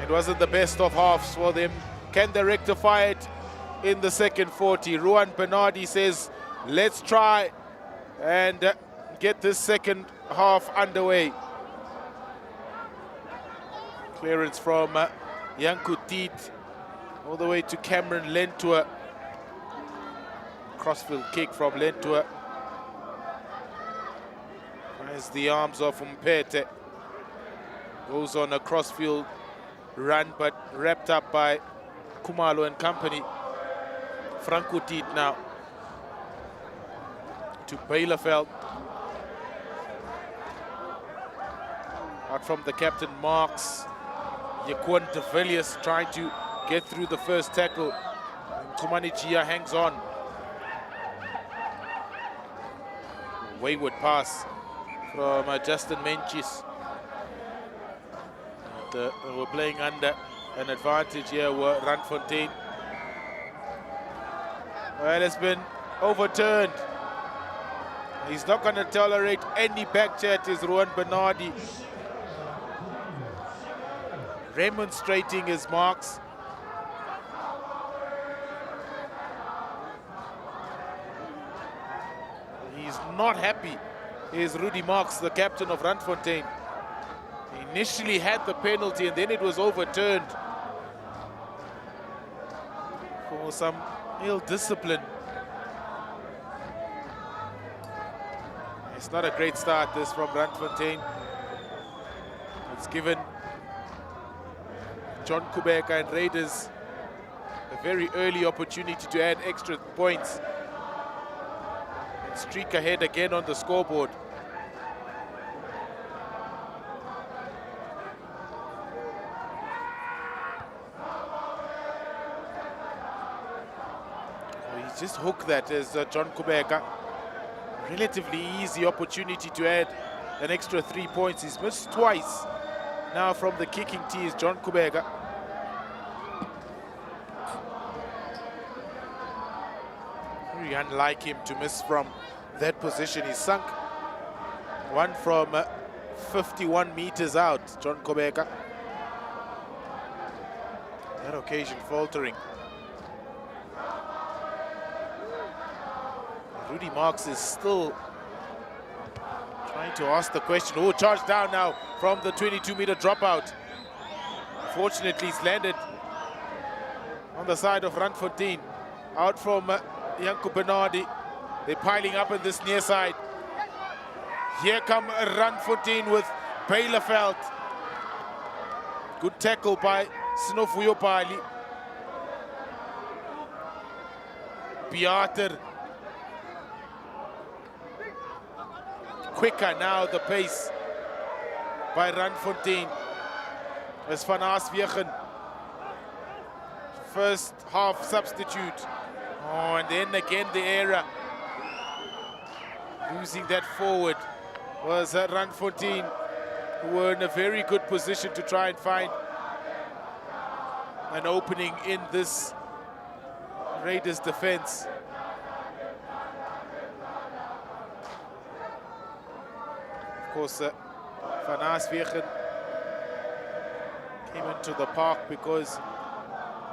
It wasn't the best of halves for them. Can they rectify it in the second 40? Ruan Bernardi says, let's try and get this second half underway. Clearance from Yanku Teet all the way to Cameron Lentua. Crossfield kick from Lentua. Finds the arms of Mpete. Goes on a crossfield run, but wrapped up by Kumalo and company. Franco Teet now to Bielefeld. Out from the captain Marks. Yaquan de Villiers trying to get through the first tackle. Tumani Chia hangs on. Wayward pass from Justin Menchis. We're playing under an advantage here with Randfontein. Well, it's been overturned. He's not going to tolerate any back chat, is Ruan Bernardi. Remonstrating his Marks. He's not happy. Is Rudy Marks, the captain of Randfontein. He initially had the penalty and then it was overturned for some ill discipline. It's not a great start, this, from Randfontein. It's given John Kubeka and Raiders a very early opportunity to add extra points and streak ahead again on the scoreboard. He just hooked that as John Kubeka. Relatively easy opportunity to add an extra 3 points. He's missed twice. Now from the kicking tee is John Kubeka. Very unlike him to miss from that position. He's sunk one from 51 meters out, John Kubeka. That occasion faltering. Rudy Marks is still trying to ask the question. Oh, charged down now from the 22-meter dropout. Fortunately, he's landed on the side of Randfontein. Out from Yanko Bernardi. They're piling up on this near side. Here come Randfontein with Bielefeld. Good tackle by Sinofuyo Pali. Piater. Quicker now, the pace by Randfontein. As Van Aaswegen, first half substitute. Oh, and then again the error. Losing that forward was Randfontein, who were in a very good position to try and find an opening in this Raiders defense. Of course, Van Aaswegen came into the park because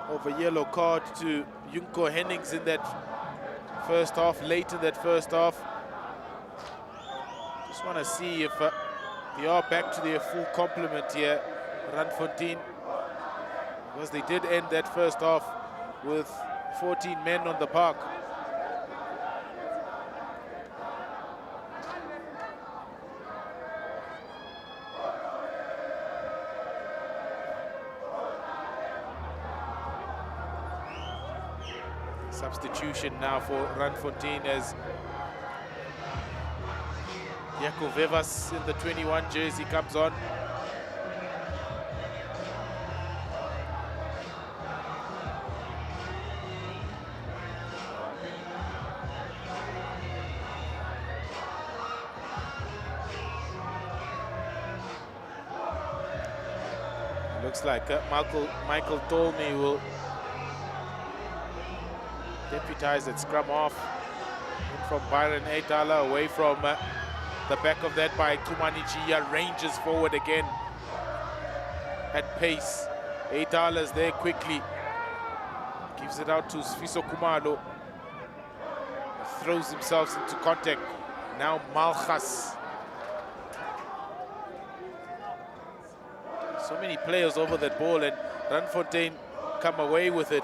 of a yellow card to Junko Hennings in that first half, late in that first half. Just want to see if they are back to their full complement here, Randfontein, because they did end that first half with 14 men on the park. Substitution now for Randfontein as Jaco Vevas in the 21 jersey comes on. Looks like Michael Tolmy will deputize at scrum off. In from Byron Eitala, away from the back of that by Tumani Chia, ranges forward again at pace. Eitala's there quickly. Gives it out to Sfiso Kumalo. Throws himself into contact. Now Malchas. So many players over that ball, and Randfontein come away with it.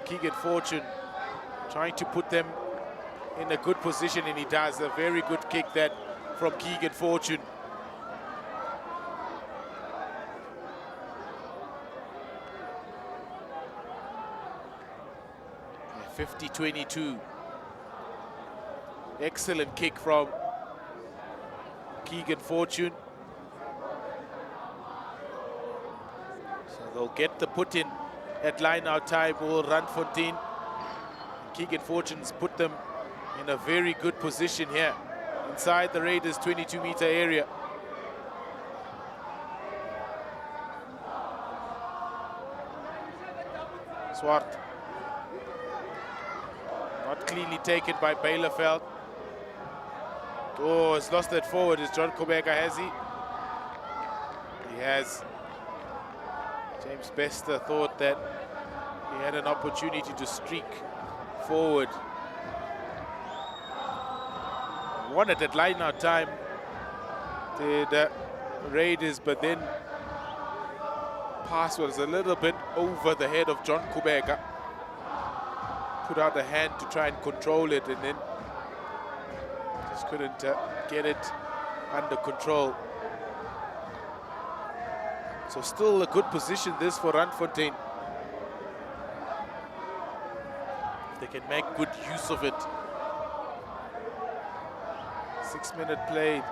Keegan Fortune trying to put them in a good position, and he does. A very good kick that from Keegan Fortune. Yeah, 50-22. Excellent kick from Keegan Fortune. So they'll get the put in at line out time. Will Randfontein. Keegan Fortune's put them in a very good position here inside the Raiders' 22-meter area. Swart. Not cleanly taken by Bielefeld. Oh, it's lost that forward. Is John Kubeka, has he? He has. James Bester thought that he had an opportunity to streak forward. Won it at line out time, did Raiders, but then pass was a little bit over the head of John Kubeka. Put out a hand to try and control it, and then just couldn't get it under control. So still a good position this for Randfontein. They can make good use of it. 6 minute played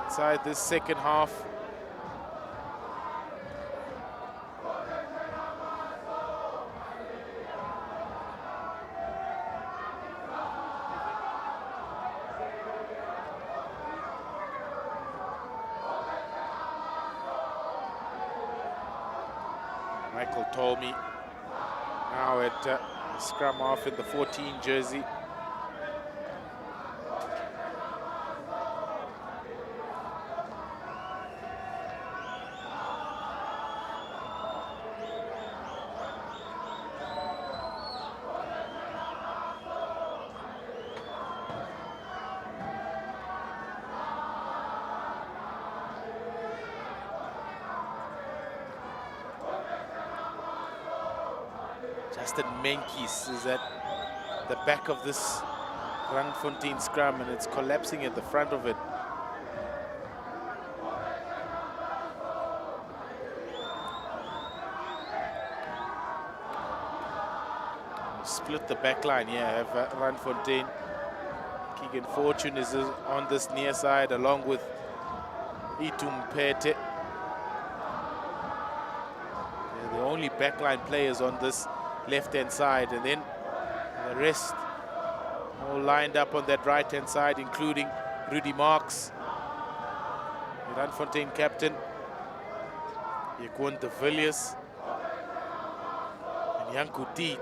inside this second half. Michael Tolmy now at scrum off in the 14 jersey. Justin Menkes is at the back of this Randfontein scrum, and it's collapsing at the front of it. Split the back line here, have Randfontein. Keegan Fortune is on this near side along with Itum Pete. They're the only backline players on this left-hand side, and then the rest all lined up on that right-hand side, including Rudy Marks, the Randfontein captain, Yekwan de Villiers, and Janko Tiet.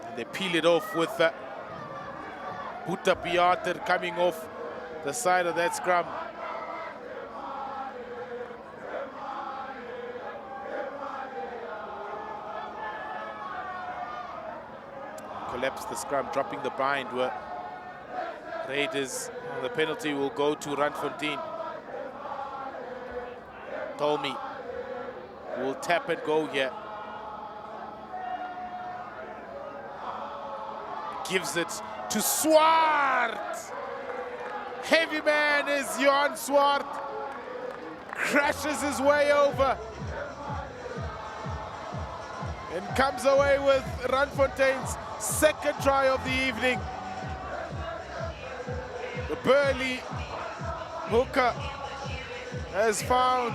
And they peel it off with Buta Piater coming off the side of that scrum. Collapse the scrum, dropping the bind. Where Raiders, the penalty will go to Randfontein. Tolmy will tap and go here. Gives it to Swart. Heavy man is Johan Swart. crashes his way over and comes away with Randfontein's second try of the evening. The burly hooker has found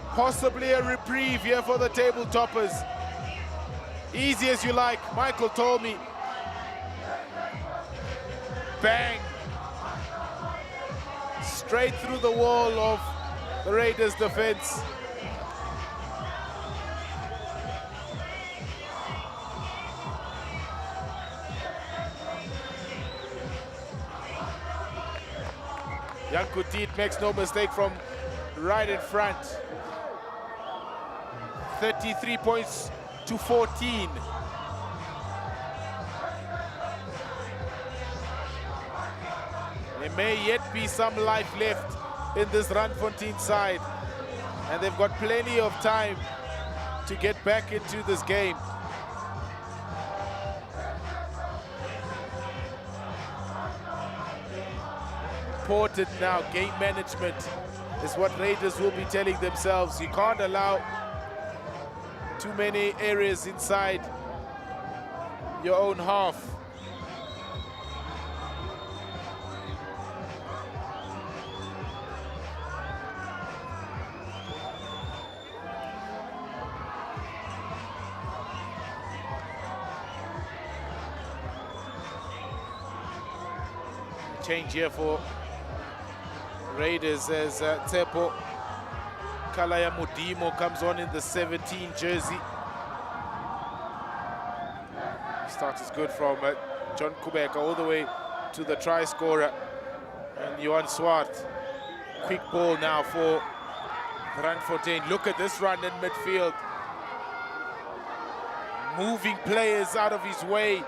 possibly a reprieve here for the table toppers. Easy as you like, Michael told me. Bang! Straight through the wall of the Raiders' defense. Yankutit makes no mistake from right in front. 33 points to 14. There may yet be some life left in this Randfontein side, and they've got plenty of time to get back into this game. Important now, game management is what Raiders will be telling themselves. You can't allow too many areas inside your own half. Change here for Raiders as Tsepo Kalaya Mudimo comes on in the 17 jersey. Start is good from John Kubeka all the way to the try scorer. And Johan Swart. Quick ball now for Randfontein. Look at this run in midfield. Moving players out of his way.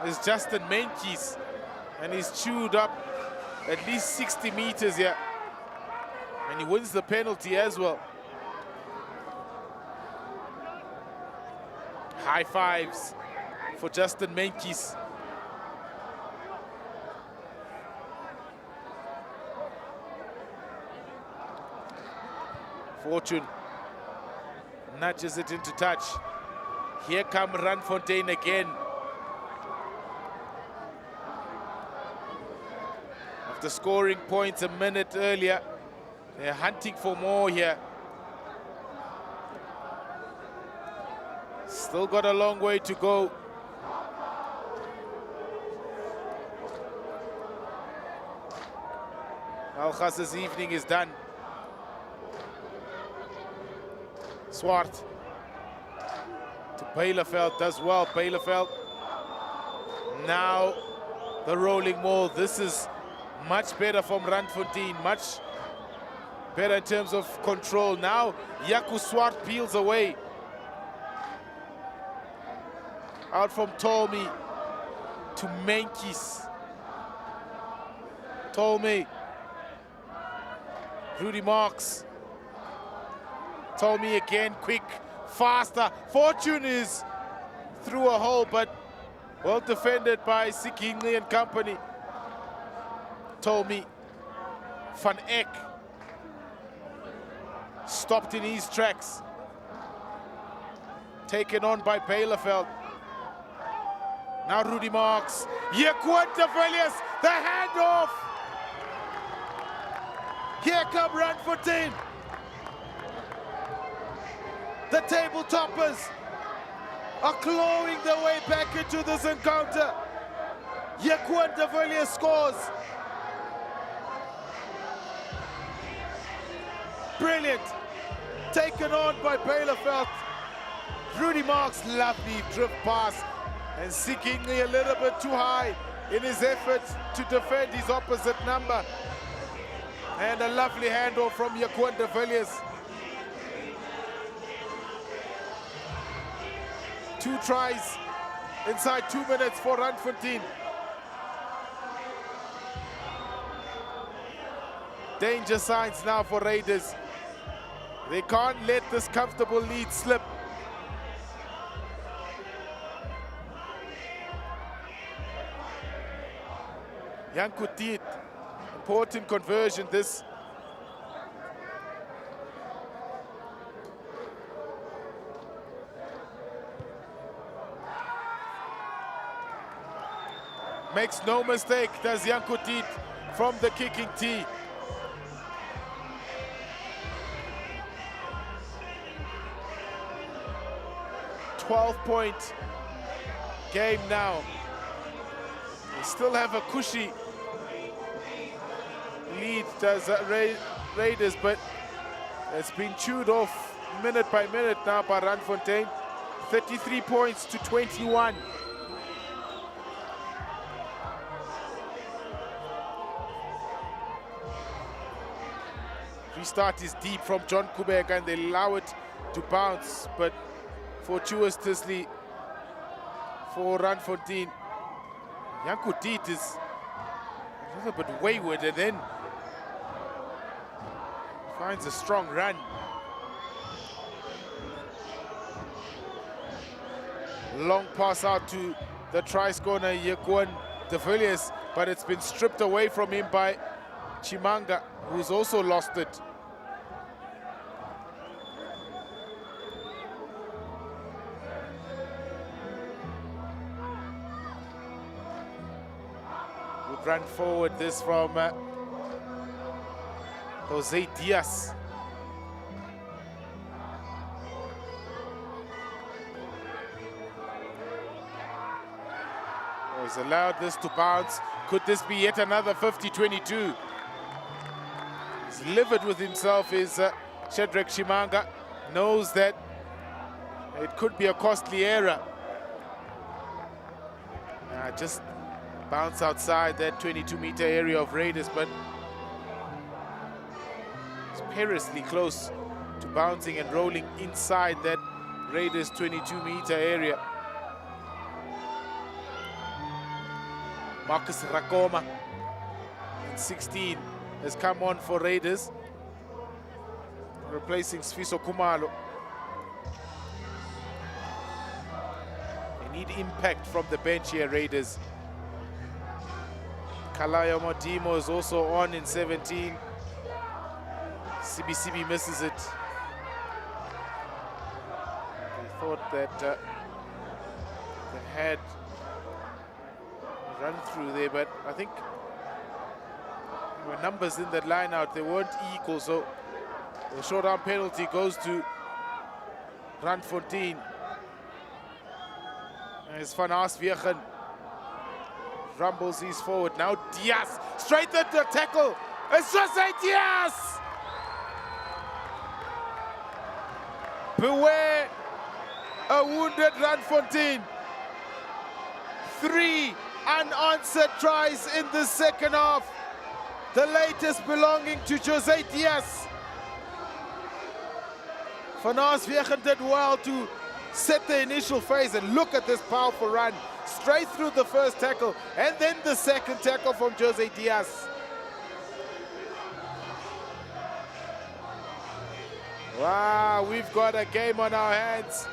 There's Justin Menkes, and he's chewed up at least 60 meters here. And he wins the penalty as well. High fives for Justin Menkes. Fortune nudges it into touch. Here come Randfontein again. After scoring points a minute earlier, they're hunting for more here. Still got a long way to go. Al-Khas's evening is done. Swart to Bielefeld, does well. Bielefeld now the rolling maul. This is much better from Randfontein, much better in terms of control. Now Yaku Swart peels away. Out from Tolmi to Menkes. Tolmi. Rudy Marks. Tolmi again, quick, faster. Fortune is through a hole, but well defended by Sikingli and company. Tolmi. Van Eck. Stopped in his tracks. Taken on by Bielefeld. Now Rudy Marks. Yaquan de Villiers, the handoff. Here come Randfontein. The table toppers are clawing their way back into this encounter. Yaquan de Villiers scores. Brilliant. Taken on by Bielefeld. Rudy Marks, lovely drift pass. And Sikingli a little bit too high in his efforts to defend his opposite number. And a lovely handoff from Yaquan de Villiers. 2 tries inside 2 minutes for Randfontein. Danger signs now for Raiders. They can't let this comfortable lead slip. Yankutit, important conversion. This Makes no mistake, does Janko Diet from the kicking tee. .12 game now. They still have a cushy lead, does Raiders, but it's been chewed off minute by minute now by Randfontein. 33 points to 21. Restart is deep from John Kubek and they allow it to bounce, but fortuitously for Randfontein, Janko Diet is a little bit wayward and then finds a strong run. Long pass out to the try-scorer Yekuan de Villiers, but it's been stripped away from him by Chimanga, who's also lost it. Good run forward, this from Jose Diaz. He's allowed this to bounce. Could this be yet another 50-22? He's livid with himself, is Shadrach Chimanga. Knows that it could be a costly error. Just bounce outside that 22-meter area of Raiders, but it's perilously close to bouncing and rolling inside that Raiders 22-meter area. Marcus Rakoma, in 16, has come on for Raiders, replacing Sfiso Kumalo. They need impact from the bench here, Raiders. Kalayo Modimo is also on in 17. CBCB misses it. They thought that they had run through there, but I think there were numbers in that line out, they weren't equal, so the short-arm penalty goes to Randfontein. As Van Arswegen rumbles his forward. Now Diaz, straight at the tackle. It's Jose Diaz! Beware a wounded Randfontein. 3 unanswered tries in the second half. The latest belonging to Jose Diaz. Van Arswegen did well to set the initial phase, and look at this powerful run. Straight through the first tackle, and then the second tackle from Jose Diaz. Wow, we've got a game on our hands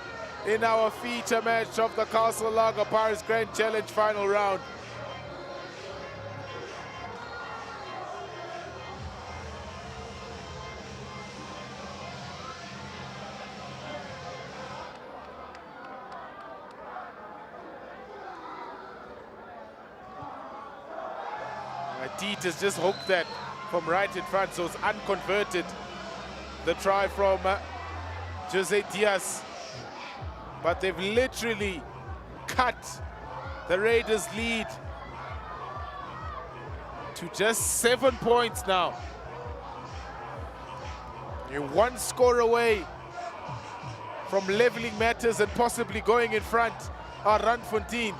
in our feature match of the Castle Lager Paris Grand Challenge final round. Diet has just hooked that from right in front, so it's unconverted. The try from Jose Diaz. But they've literally cut the Raiders' lead to just 7 points now. You're one score away from leveling matters and possibly going in front are Randfontein.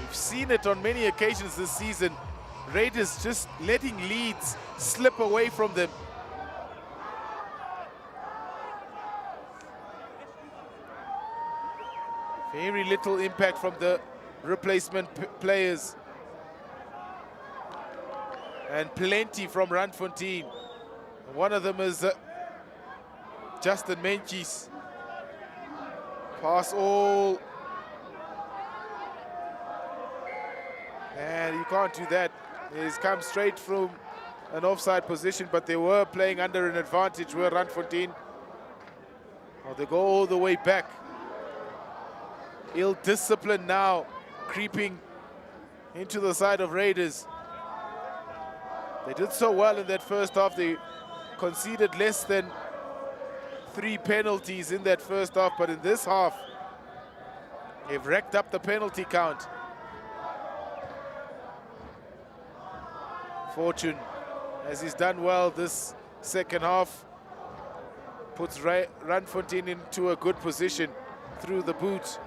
We've seen it on many occasions this season. Raiders just letting leads slip away from them. Very little impact from the replacement players. And plenty from Randfontein. One of them is Justin Menchis. Pass all. And you can't do that. He's come straight from an offside position, but they were playing under an advantage where Randfontein. Oh, they go all the way back. Ill discipline now creeping into the side of Raiders. They did so well in that first half. They conceded less than 3 penalties in that first half, but in this half, they've racked up the penalty count. Fortune, as he's done well this second half, puts Randfontein into a good position through the boot.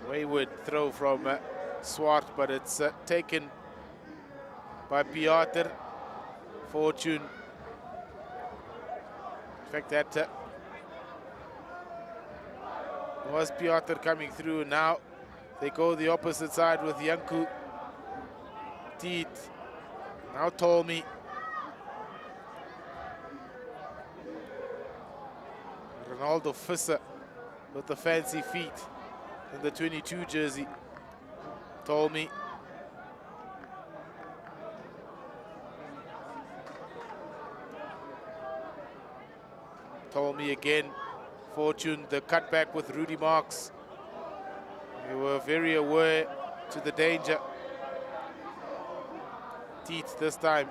Wayward throw from Swart, but it's taken by Piotr. Fortune. In fact, that was Piotr coming through. Now they go the opposite side with Janku Tiet. Now Tolmi. Ronaldo Visser with the fancy feet in the 22 jersey. Tolmi. Tolmi again. Fortune, the cutback with Rudy Marks. They were very aware to the danger. Tiet this time.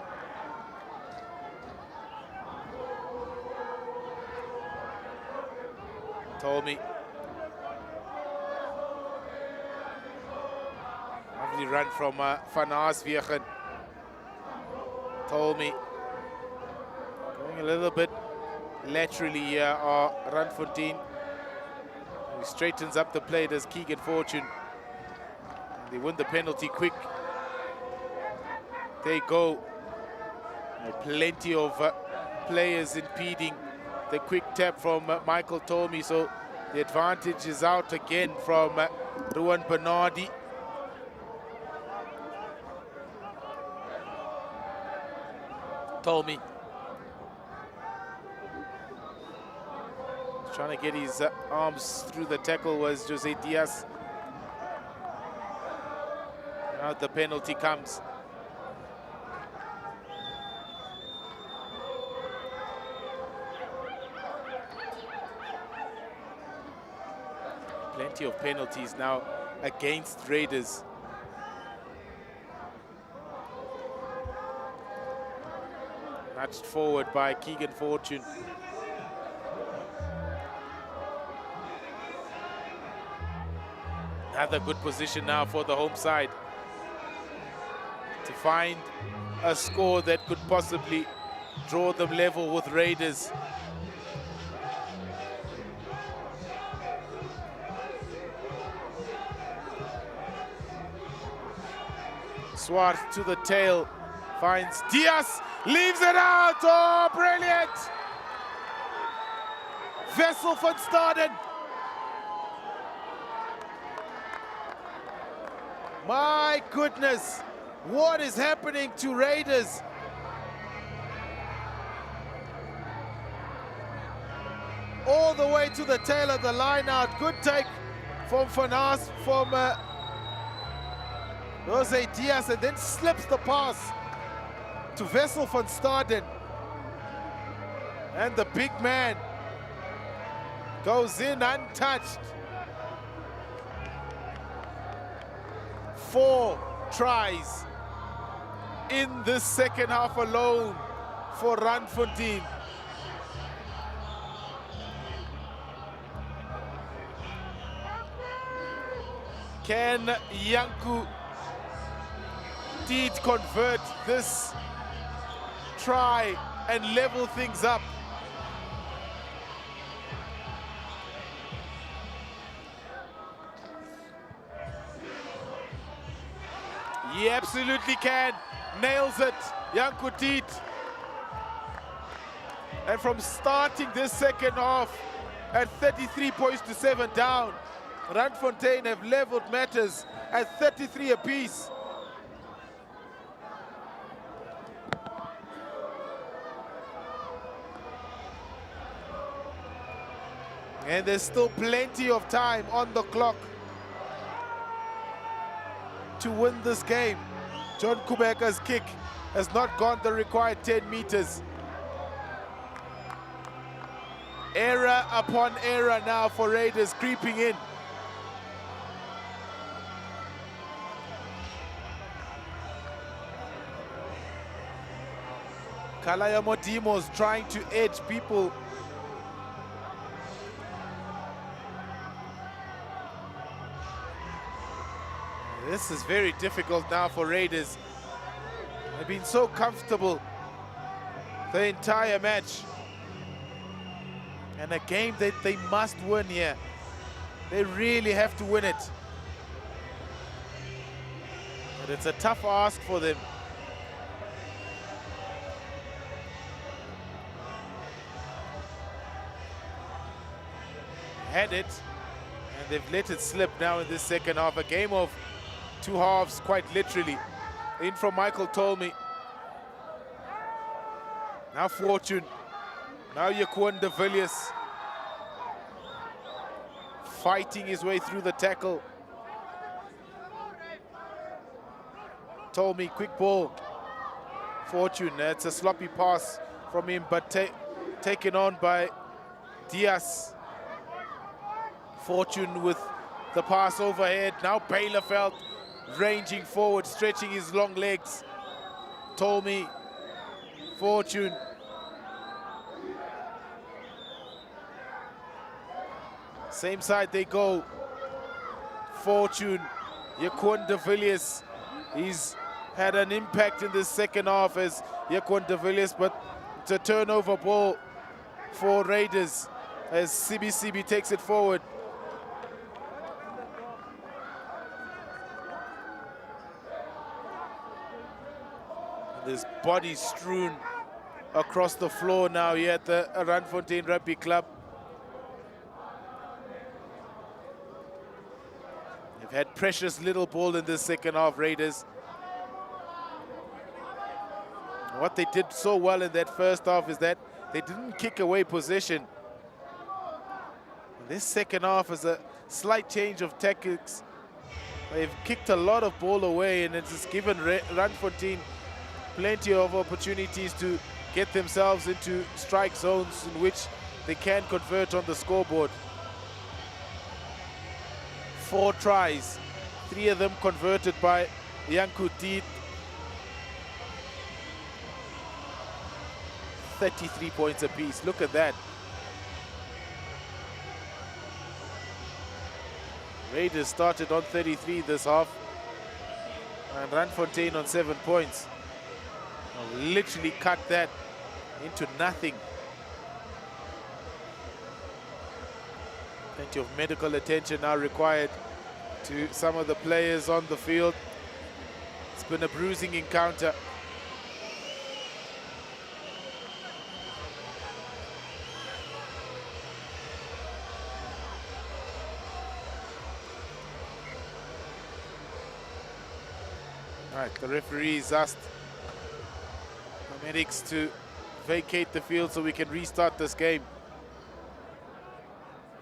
Tolmi. Lovely run from Van Aaswegen. Tolmi. Going a little bit laterally here, Randfontein. He straightens up the play, does Keegan Fortune. They win the penalty quick. They go. Plenty of players impeding the quick tap from Michael Tolmi, so the advantage is out again from Ruan Bernardi. Tolmi. Trying to get his arms through the tackle was Jose Diaz. Now the penalty comes. Plenty of penalties now against Raiders. Nudged forward by Keegan Fortune. Another good position now for the home side to find a score that could possibly draw them level with Raiders. Swart to the tail, finds Diaz, leaves it out. Oh, brilliant! Wessel van Staden. My goodness, what is happening to Raiders? All the way to the tail of the line out. Good take from Jose Diaz, and then slips the pass to Wessel van Staden. And the big man goes in untouched. 4 tries in this second half alone for Randfontein. Can Janku Tiet convert this try and level things up? He absolutely can. Nails it, Janku Tiet. And from starting this second half at 33 points to 7 down, Randfontein have leveled matters at 33 apiece. And there's still plenty of time on the clock to win this game. John Kubeka's kick has not gone the required 10 meters. Error upon error now for Raiders creeping in. Kalaya Modimo's trying to edge people. This is very difficult now for Raiders. They've been so comfortable the entire match. And a game that they must win here. They really have to win it. But it's a tough ask for them. Had it, and they've let it slip now in this second half. A game of two halves, quite literally. In from Michael told me. Now Fortune. Now Yaquan de Villiers. Fighting his way through the tackle. Told me, quick ball. Fortune, it's a sloppy pass from him, but taken on by Diaz. Fortune with the pass overhead. Now Baylorfeld ranging forward, stretching his long legs. Told me, Fortune. Same side they go. Fortune, Yaquan de Villiers. He's had an impact in this second half as Yaquan de Villiers, but it's a turnover ball for Raiders as CBCB takes it forward. There's bodies strewn across the floor now here at the Randfontein Rugby Club. They've had precious little ball in this second half, Raiders. What they did so well in that first half is that they didn't kick away possession. This second half is a slight change of tactics. They've kicked a lot of ball away, and it's given Randfontein plenty of opportunities to get themselves into strike zones in which they can convert on the scoreboard. 4 tries, 3 of them converted by Yankutit. 33 points apiece, look at that. Raiders started on 33 this half, and Randfontein on 7 points. Literally cut that into nothing. Plenty of medical attention now required to some of the players on the field. It's been a bruising encounter. All right, the referees asked medics to vacate the field so we can restart this game.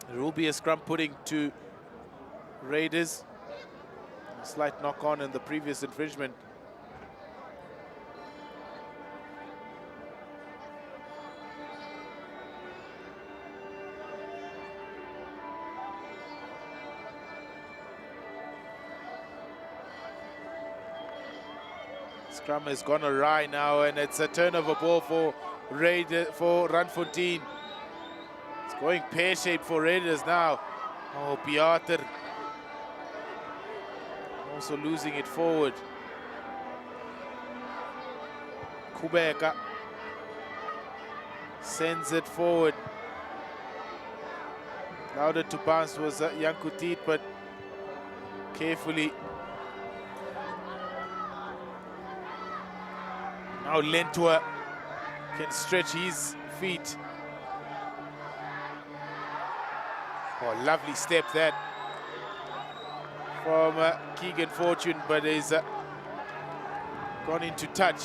There will be a scrum putting to Raiders. A slight knock on in the previous infringement. Scrum has gone awry now, and it's a turnover ball for Randfontein. It's going pear-shaped for Raiders now. Oh, Piotr also losing it forward. Kubeka sends it forward. Louder to bounce was Yankutit, but carefully. Now Lentua can stretch his feet. Oh, lovely step that from Keegan Fortune, but he's gone into touch.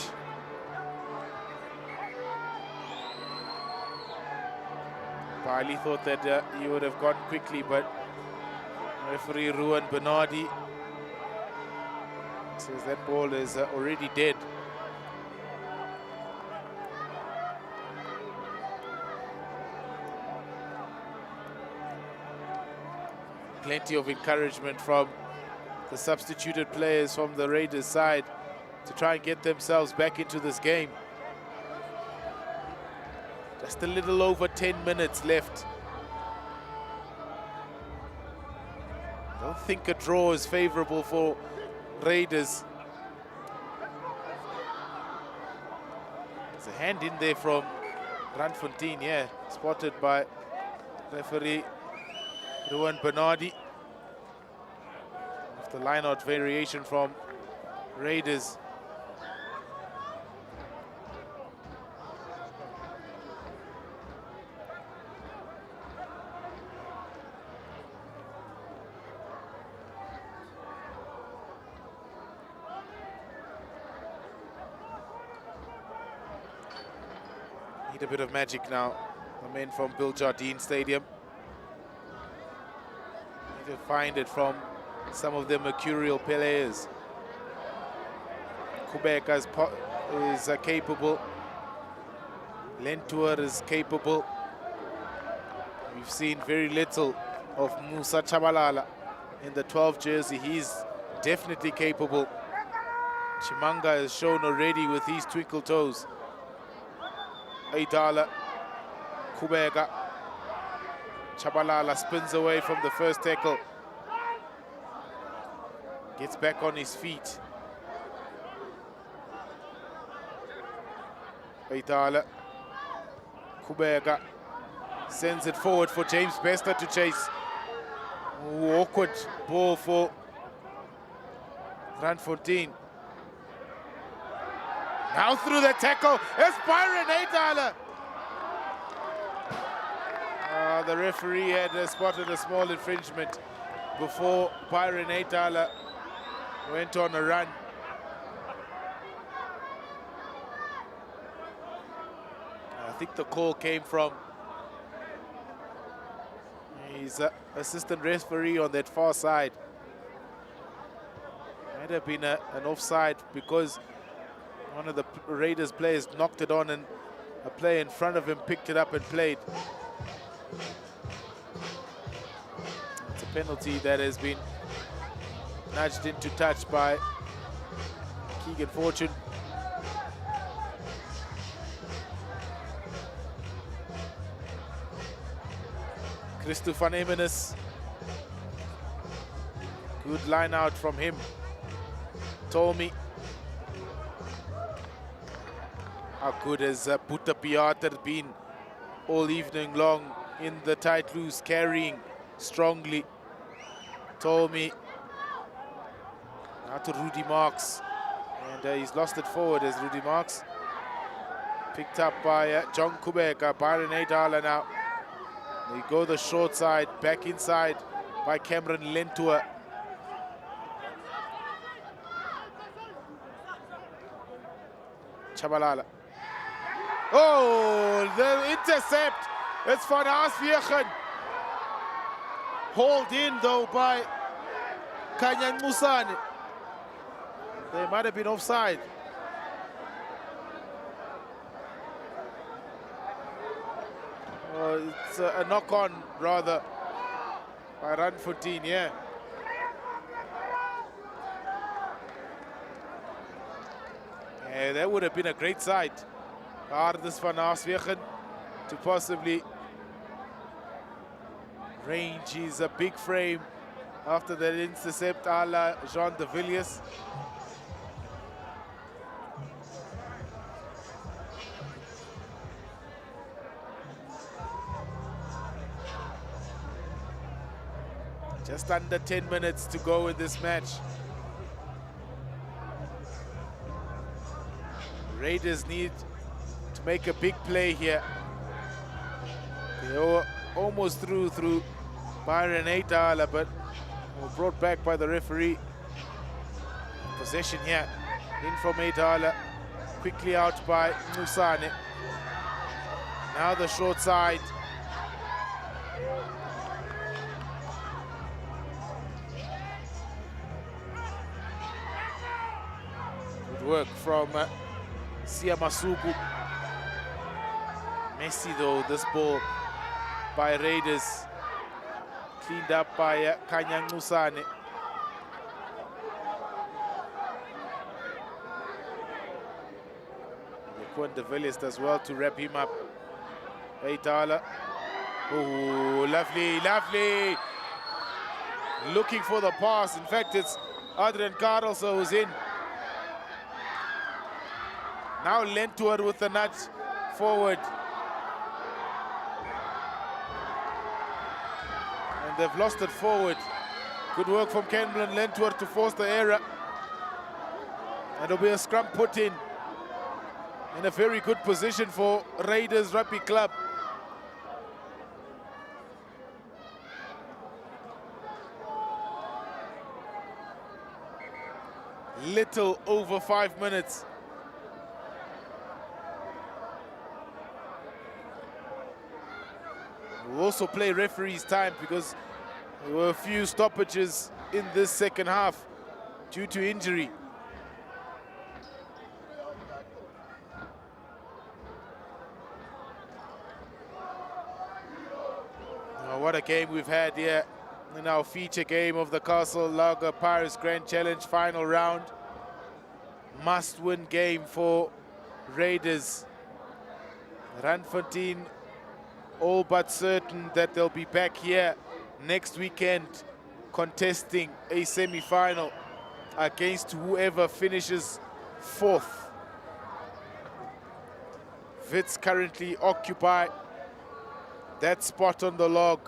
highly thought that he would have gone quickly, but referee Ruan Bernardi says that ball is already dead. Plenty of encouragement from the substituted players from the Raiders side to try and get themselves back into this game. Just a little over 10 minutes left. I don't think a draw is favorable for Raiders. There's a hand in there from Randfontein, yeah, spotted by referee Ruan Bernardi. The line-out variation from Raiders. Need a bit of magic now. The men from Bill Jardine Stadium need to find it from some of the mercurial players. Kubeka is capable. Lentour is capable. We've seen very little of Musa Chabalala in the 12 jersey. He's definitely capable. Chimanga has shown already with his twinkle toes. Aidala, Kubeka. Chabalala spins away from the first tackle. Gets back on his feet. Aidala, Kubeka sends it forward for James Bester to chase. Ooh, awkward ball for Randfontein. Now through the tackle, it's Byron Aidala. The referee had spotted a small infringement before Byron Aidala went on a run. I think the call came from his assistant referee on that far side. Might have been an offside because one of the Raiders players knocked it on and a player in front of him picked it up and played. It's a penalty that has been nudged into touch by Keegan Fortune. Christo van Emenes. Good line out from him. Tommy. How good has Buta Piotr been all evening long in the tight loose, carrying strongly. Tommy. Now to Rudy Marks, and he's lost it forward as Rudy Marks. Picked up by John Kubeka, Byron Aidala now. They go the short side, back inside by Cameron Lentour. Chabalala. Oh, the intercept. It's Van Aaswegen. Hauled in though by Kanyang Musane. They might have been offside. It's a knock-on, rather, by Randfontein, yeah. Yeah, that would have been a great sight. Ardus van Aaswegen to possibly range his big frame after that intercept a la Jean de Villiers. Just under 10 minutes to go in this match. Raiders need to make a big play here. They were almost through Byron Aidala, but were brought back by the referee. Possession here, in from Aidala, quickly out by Musane. Now the short side. Good work from Sia Masuku. Messy though, this ball by Raiders. Cleaned up by Kanyang Musane. De Villiers does well to wrap him up. Eitala. Oh, lovely, lovely. Looking for the pass. In fact, it's Adrian Karelse who's in. Now Lentwoord with the nudge forward. And they've lost it forward. Good work from Kenblin Lentwoord to force the error. And there'll be a scrum put in a very good position for Raiders Rugby Club. Little over 5 minutes. We'll also play referee's time because there were a few stoppages in this second half due to injury. What a game we've had here in our feature game of the Castle Lager Pirates Grand Challenge final round. Must-win game for Raiders. Randfontein all but certain that they'll be back here next weekend contesting a semi-final against whoever finishes fourth. Wits currently occupy that spot on the log.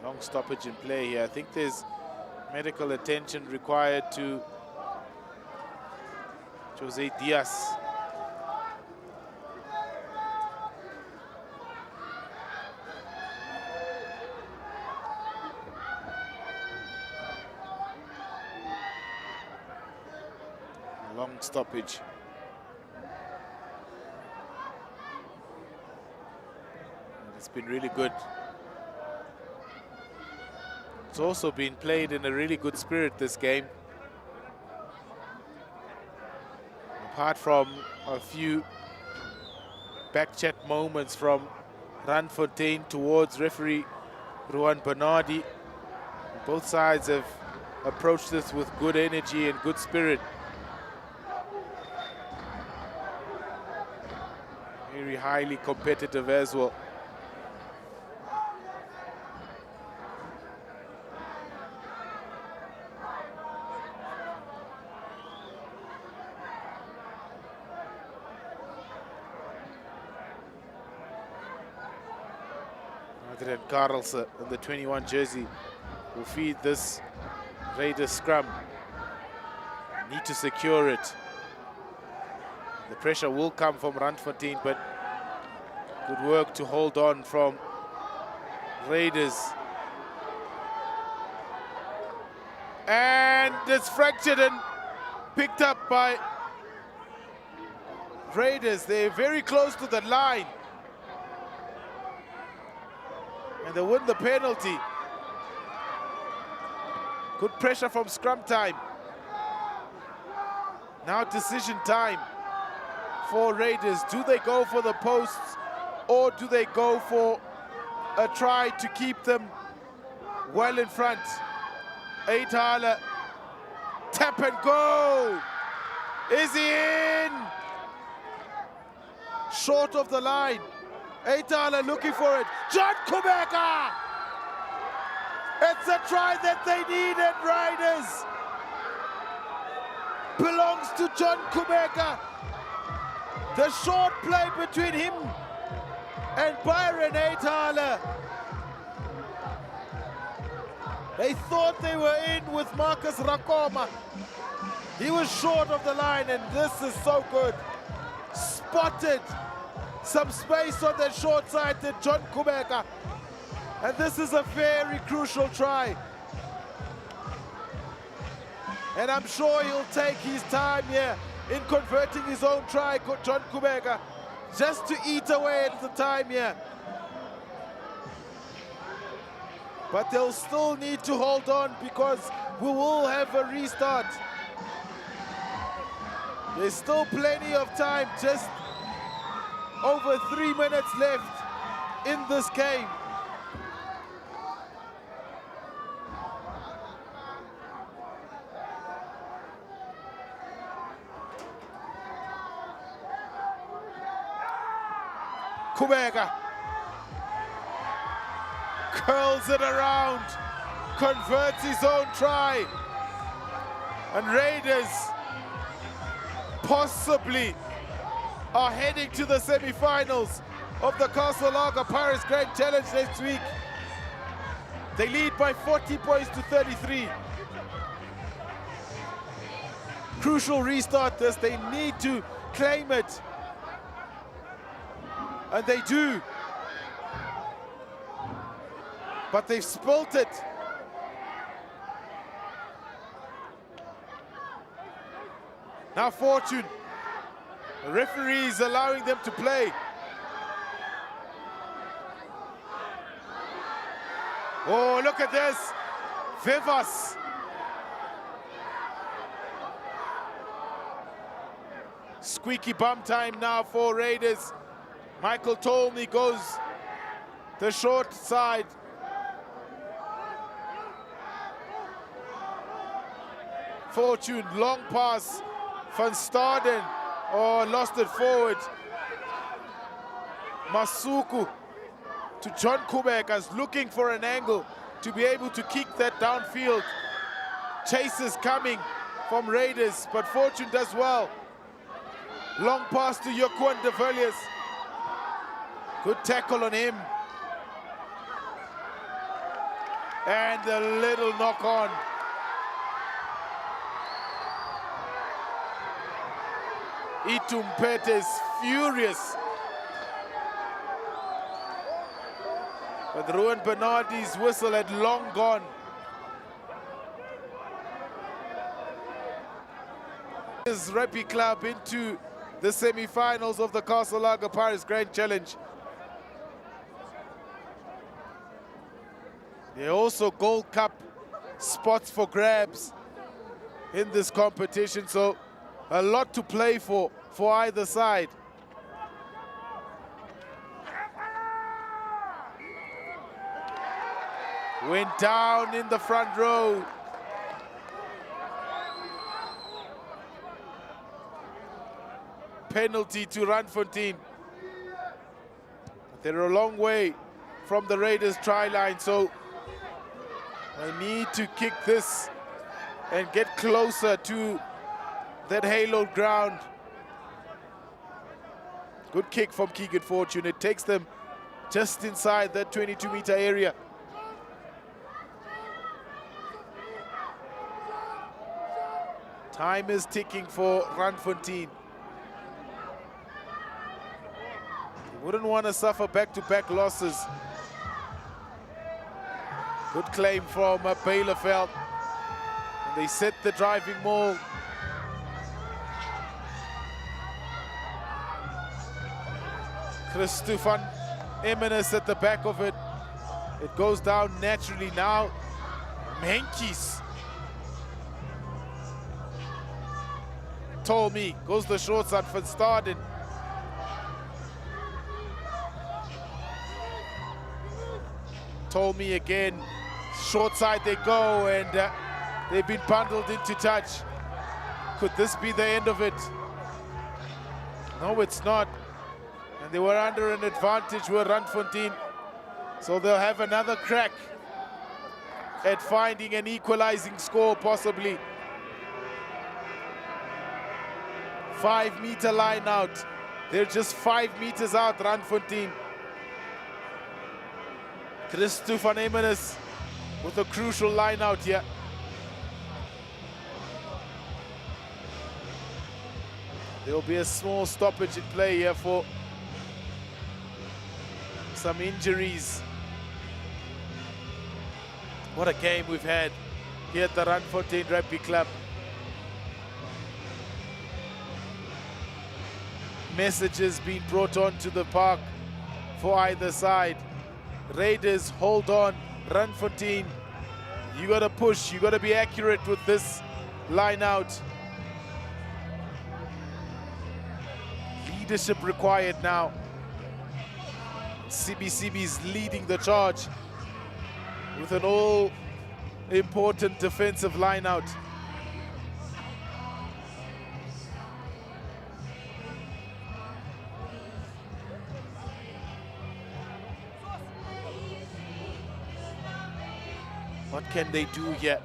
Long stoppage in play here. I think there's medical attention required to Jose Diaz. Long stoppage. And it's been really good. It's also been played in a really good spirit, this game. Apart from a few backchat moments from Randfontein towards referee Ruan Bernardi, both sides have approached this with good energy and good spirit. Very highly competitive as well. Adrian Karelse in the 21 jersey will feed this Raiders scrum. Need to secure it. The pressure will come from Randfontein, but good work to hold on from Raiders. And it's fractured and picked up by Raiders. They're very close to the line. And they win the penalty. Good pressure from scrum time. Now decision time for Raiders. Do they go for the posts or do they go for a try to keep them well in front? Eitala, tap and go. Is he in? Short of the line. Eitala looking for it. John Kubeka! It's a try that they needed, Raiders. Belongs to John Kubeka. The short play between him and Byron Eitala. They thought they were in with Marcus Rakoma. He was short of the line, and this is so good. Spotted, some space on that short side to John Kubeka. And this is a very crucial try. And I'm sure he'll take his time here in converting his own try, John Kubeka, just to eat away at the time here. But they'll still need to hold on because we will have a restart. There's still plenty of time, just over 3 minutes left in this game. Kubeka curls it around, converts his own try, and Raiders possibly are heading to the semi-finals of the Castle Lager Paris Grand Challenge next week. They lead by 40 points to 33. Crucial restart this, they need to claim it. And they do. But they've spilt it. Now Fortune. The referee is allowing them to play. Oh, look at this. Vivas. Squeaky bum time now for Raiders. Michael Tolney goes the short side. Fortune, long pass. Van Staden, oh, lost it forward. Masuku to John Kubeka, looking for an angle to be able to kick that downfield. Chases coming from Raiders, but Fortune does well. Long pass to Joquin de Villiers. Good tackle on him. And a little knock on. Itumpete is furious. But Ruan Bernardi's whistle had long gone. His rugby club into the semi-finals of the Castle Lager Paris Grand Challenge. There are also Gold Cup spots for grabs in this competition, so a lot to play for either side. Went down in the front row. Penalty to Randfontein. They're a long way from the Raiders' try line, so they need to kick this and get closer to that haloed ground. Good kick from Keegan Fortune. It takes them just inside that 22-meter area. Time is ticking for Randfontein. Wouldn't want to suffer back-to-back losses. Good claim from Bielefeld. And they set the driving maul. Christophan Emenes at the back of it. It goes down naturally now. Menkis. Tolmi goes the short side for Staden. Tolmi again. Short side they go, and they've been bundled into touch. Could this be the end of it? No, it's not. And they were under an advantage with Randfontein. So they'll have another crack at finding an equalizing score, possibly. 5-meter line out. They're just 5 meters out, Randfontein. Christophan Emenes with a crucial line out here. There will be a small stoppage in play here for some injuries. What a game we've had here at the Randfontein Rugby Club. Messages being brought on to the park for either side. Raiders, hold on. Randfontein, you got to push. You got to be accurate with this line out. Leadership required now. CBCB's leading the charge with an all-important defensive line out. What can they do here?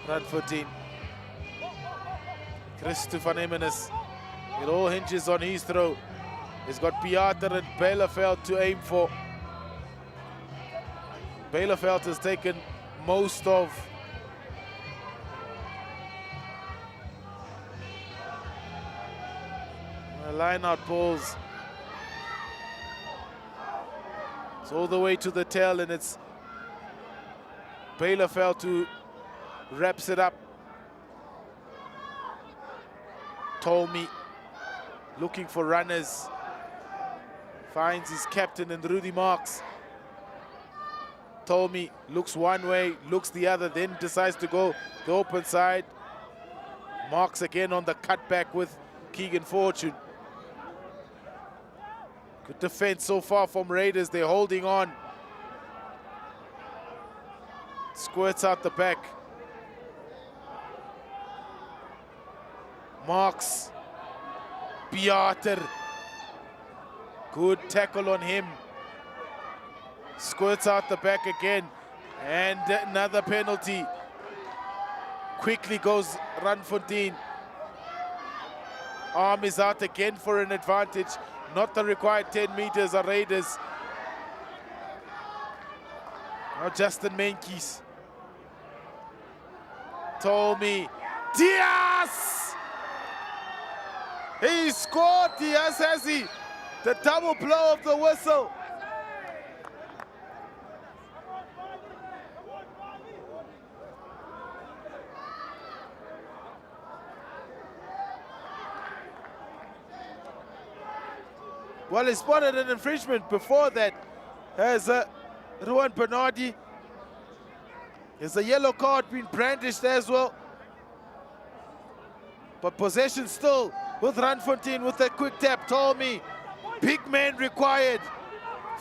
Randfontein. Christopher Nemenis. It all hinges on his throw. He's got Pieter and Bielefeld to aim for. Bielefeld has taken most of the line-out balls. It's all the way to the tail, and it's Bielefeld who wraps it up. Tolmi looking for runners. Finds his captain and Rudy Marks. Tolmi looks one way, looks the other, then decides to go the open side. Marks again on the cutback with Keegan Fortune. Good defense so far from Raiders. They're holding on. Squirts out the back. Marks. Pieter. Good tackle on him. Squirts out the back again. And another penalty. Quickly goes Randfontein. Arm is out again for an advantage. Not the required 10 meters are Raiders. Now Justin Menkes. Tolmi. Diaz! He scored, Diaz, has he? The double blow of the whistle. Well, he spotted an infringement before that. As Ruan Bernardi. There's a yellow card being brandished as well. But possession still with Randfontein with a quick tap. Tolmi. Big man required.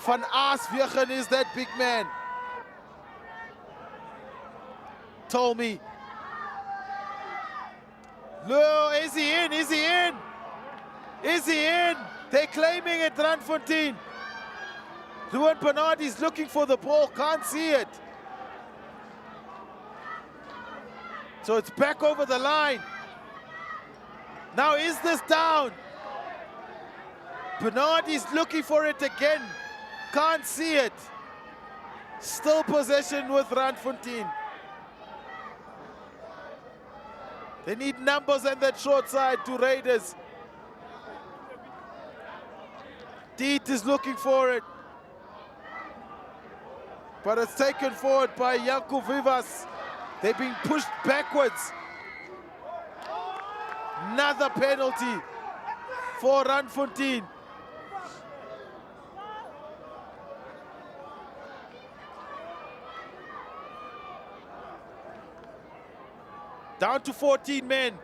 Van Aaswegen is that big man. Tolmi. No, is he in? Is he in? Is he in? They're claiming it, Randfontein. Ruan Bernardi's looking for the ball, can't see it. So it's back over the line. Now is this down? Bernardi's looking for it again. Can't see it. Still possession with Randfontein. They need numbers on that short side to Raiders. Deet is looking for it. But it's taken forward by Janko Vivas. They're being pushed backwards. Another penalty for Randfontein. Down to 14 men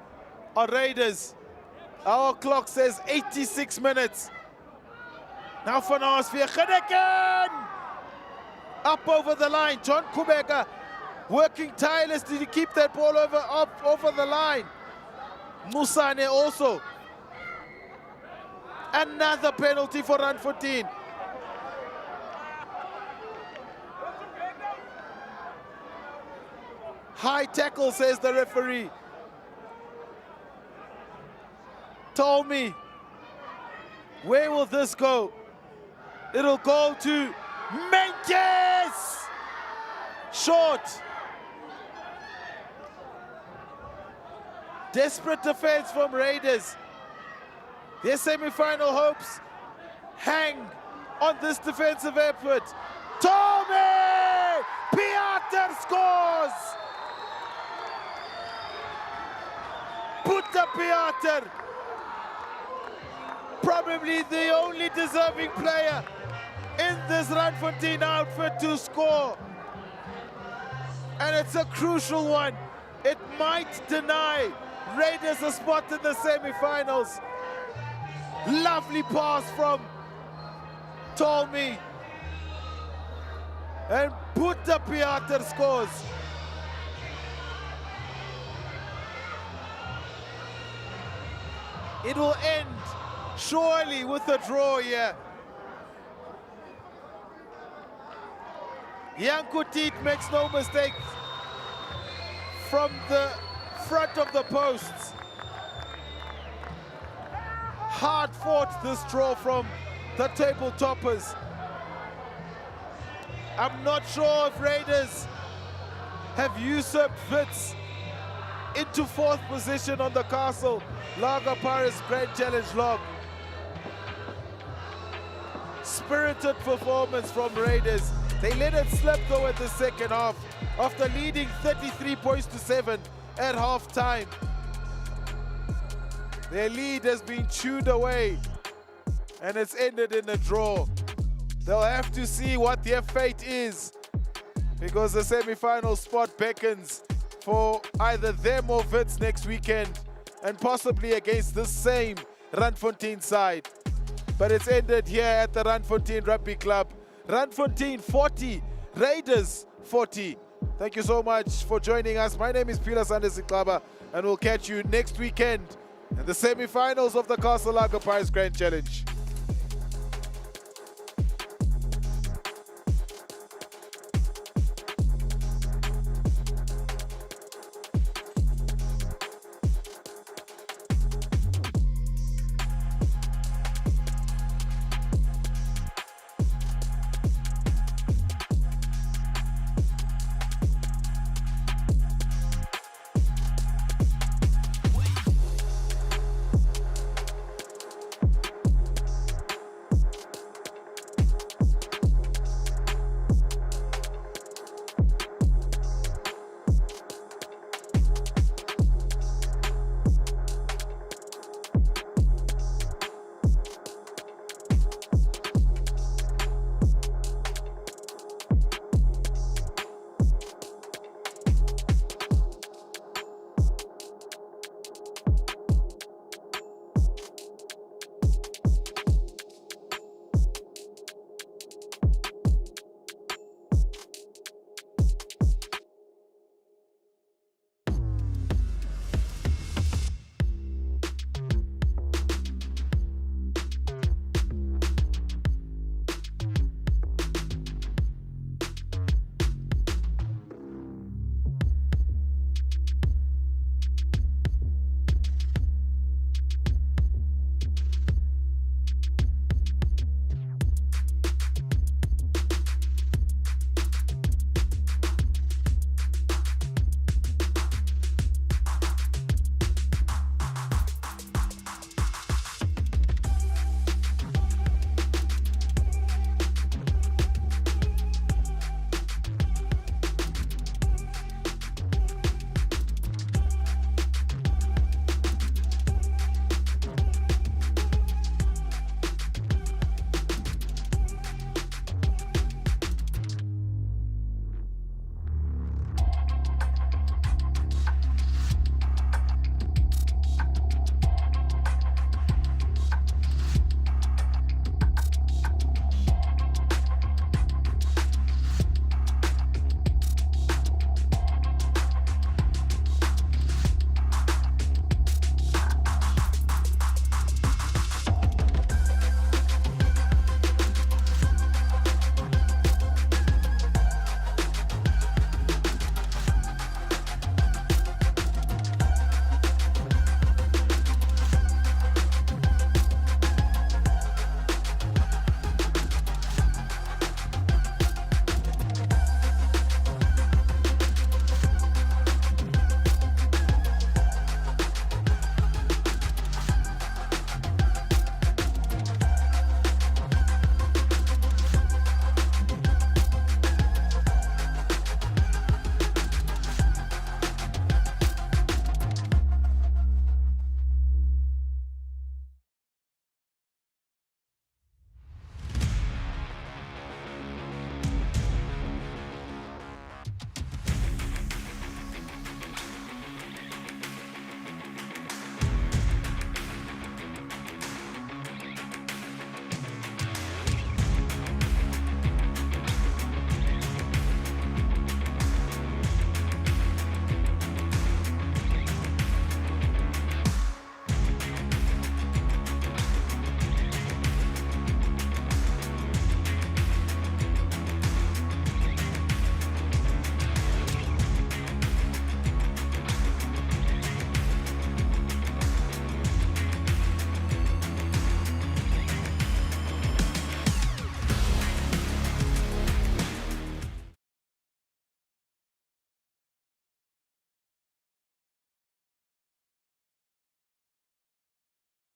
are Raiders. Our clock says 86 minutes. Now Van Aaswegen again! Up over the line. John Kubeka working tirelessly to keep that ball over the line. Musane also. Another penalty for Randfontein. High tackle, says the referee. Tolmi. Where will this go? It'll go to Menkes! Short. Desperate defense from Raiders. Their semi-final hopes hang on this defensive effort. Tommy Piotr scores! Buta Piotr, probably the only deserving player in this Randfontein outfit to score. And it's a crucial one. It might deny Raiders a spot in the semi-finals. Lovely pass from Tommy. And Buta Piotr scores. It will end surely with a draw here. Yankutit makes no mistake from the front of the posts. Hard fought this draw from the table toppers. I'm not sure if Raiders have usurped Wits into 4th position on the Castle Lager Paris Grand Challenge log. Spirited performance from Raiders. They let it slip though at the second half after leading 33 points to 7 at half time. Their lead has been chewed away and it's ended in a draw. They'll have to see what their fate is, because the semi-final spot beckons for either them or Wits next weekend, and possibly against the same Randfontein side. But it's ended here at the Randfontein Rugby Club. Randfontein 40, Raiders 40. Thank you so much for joining us. My name is Peter Sandesiklaba, and we'll catch you next weekend in the semi-finals of the Castle Lager Prize Grand Challenge.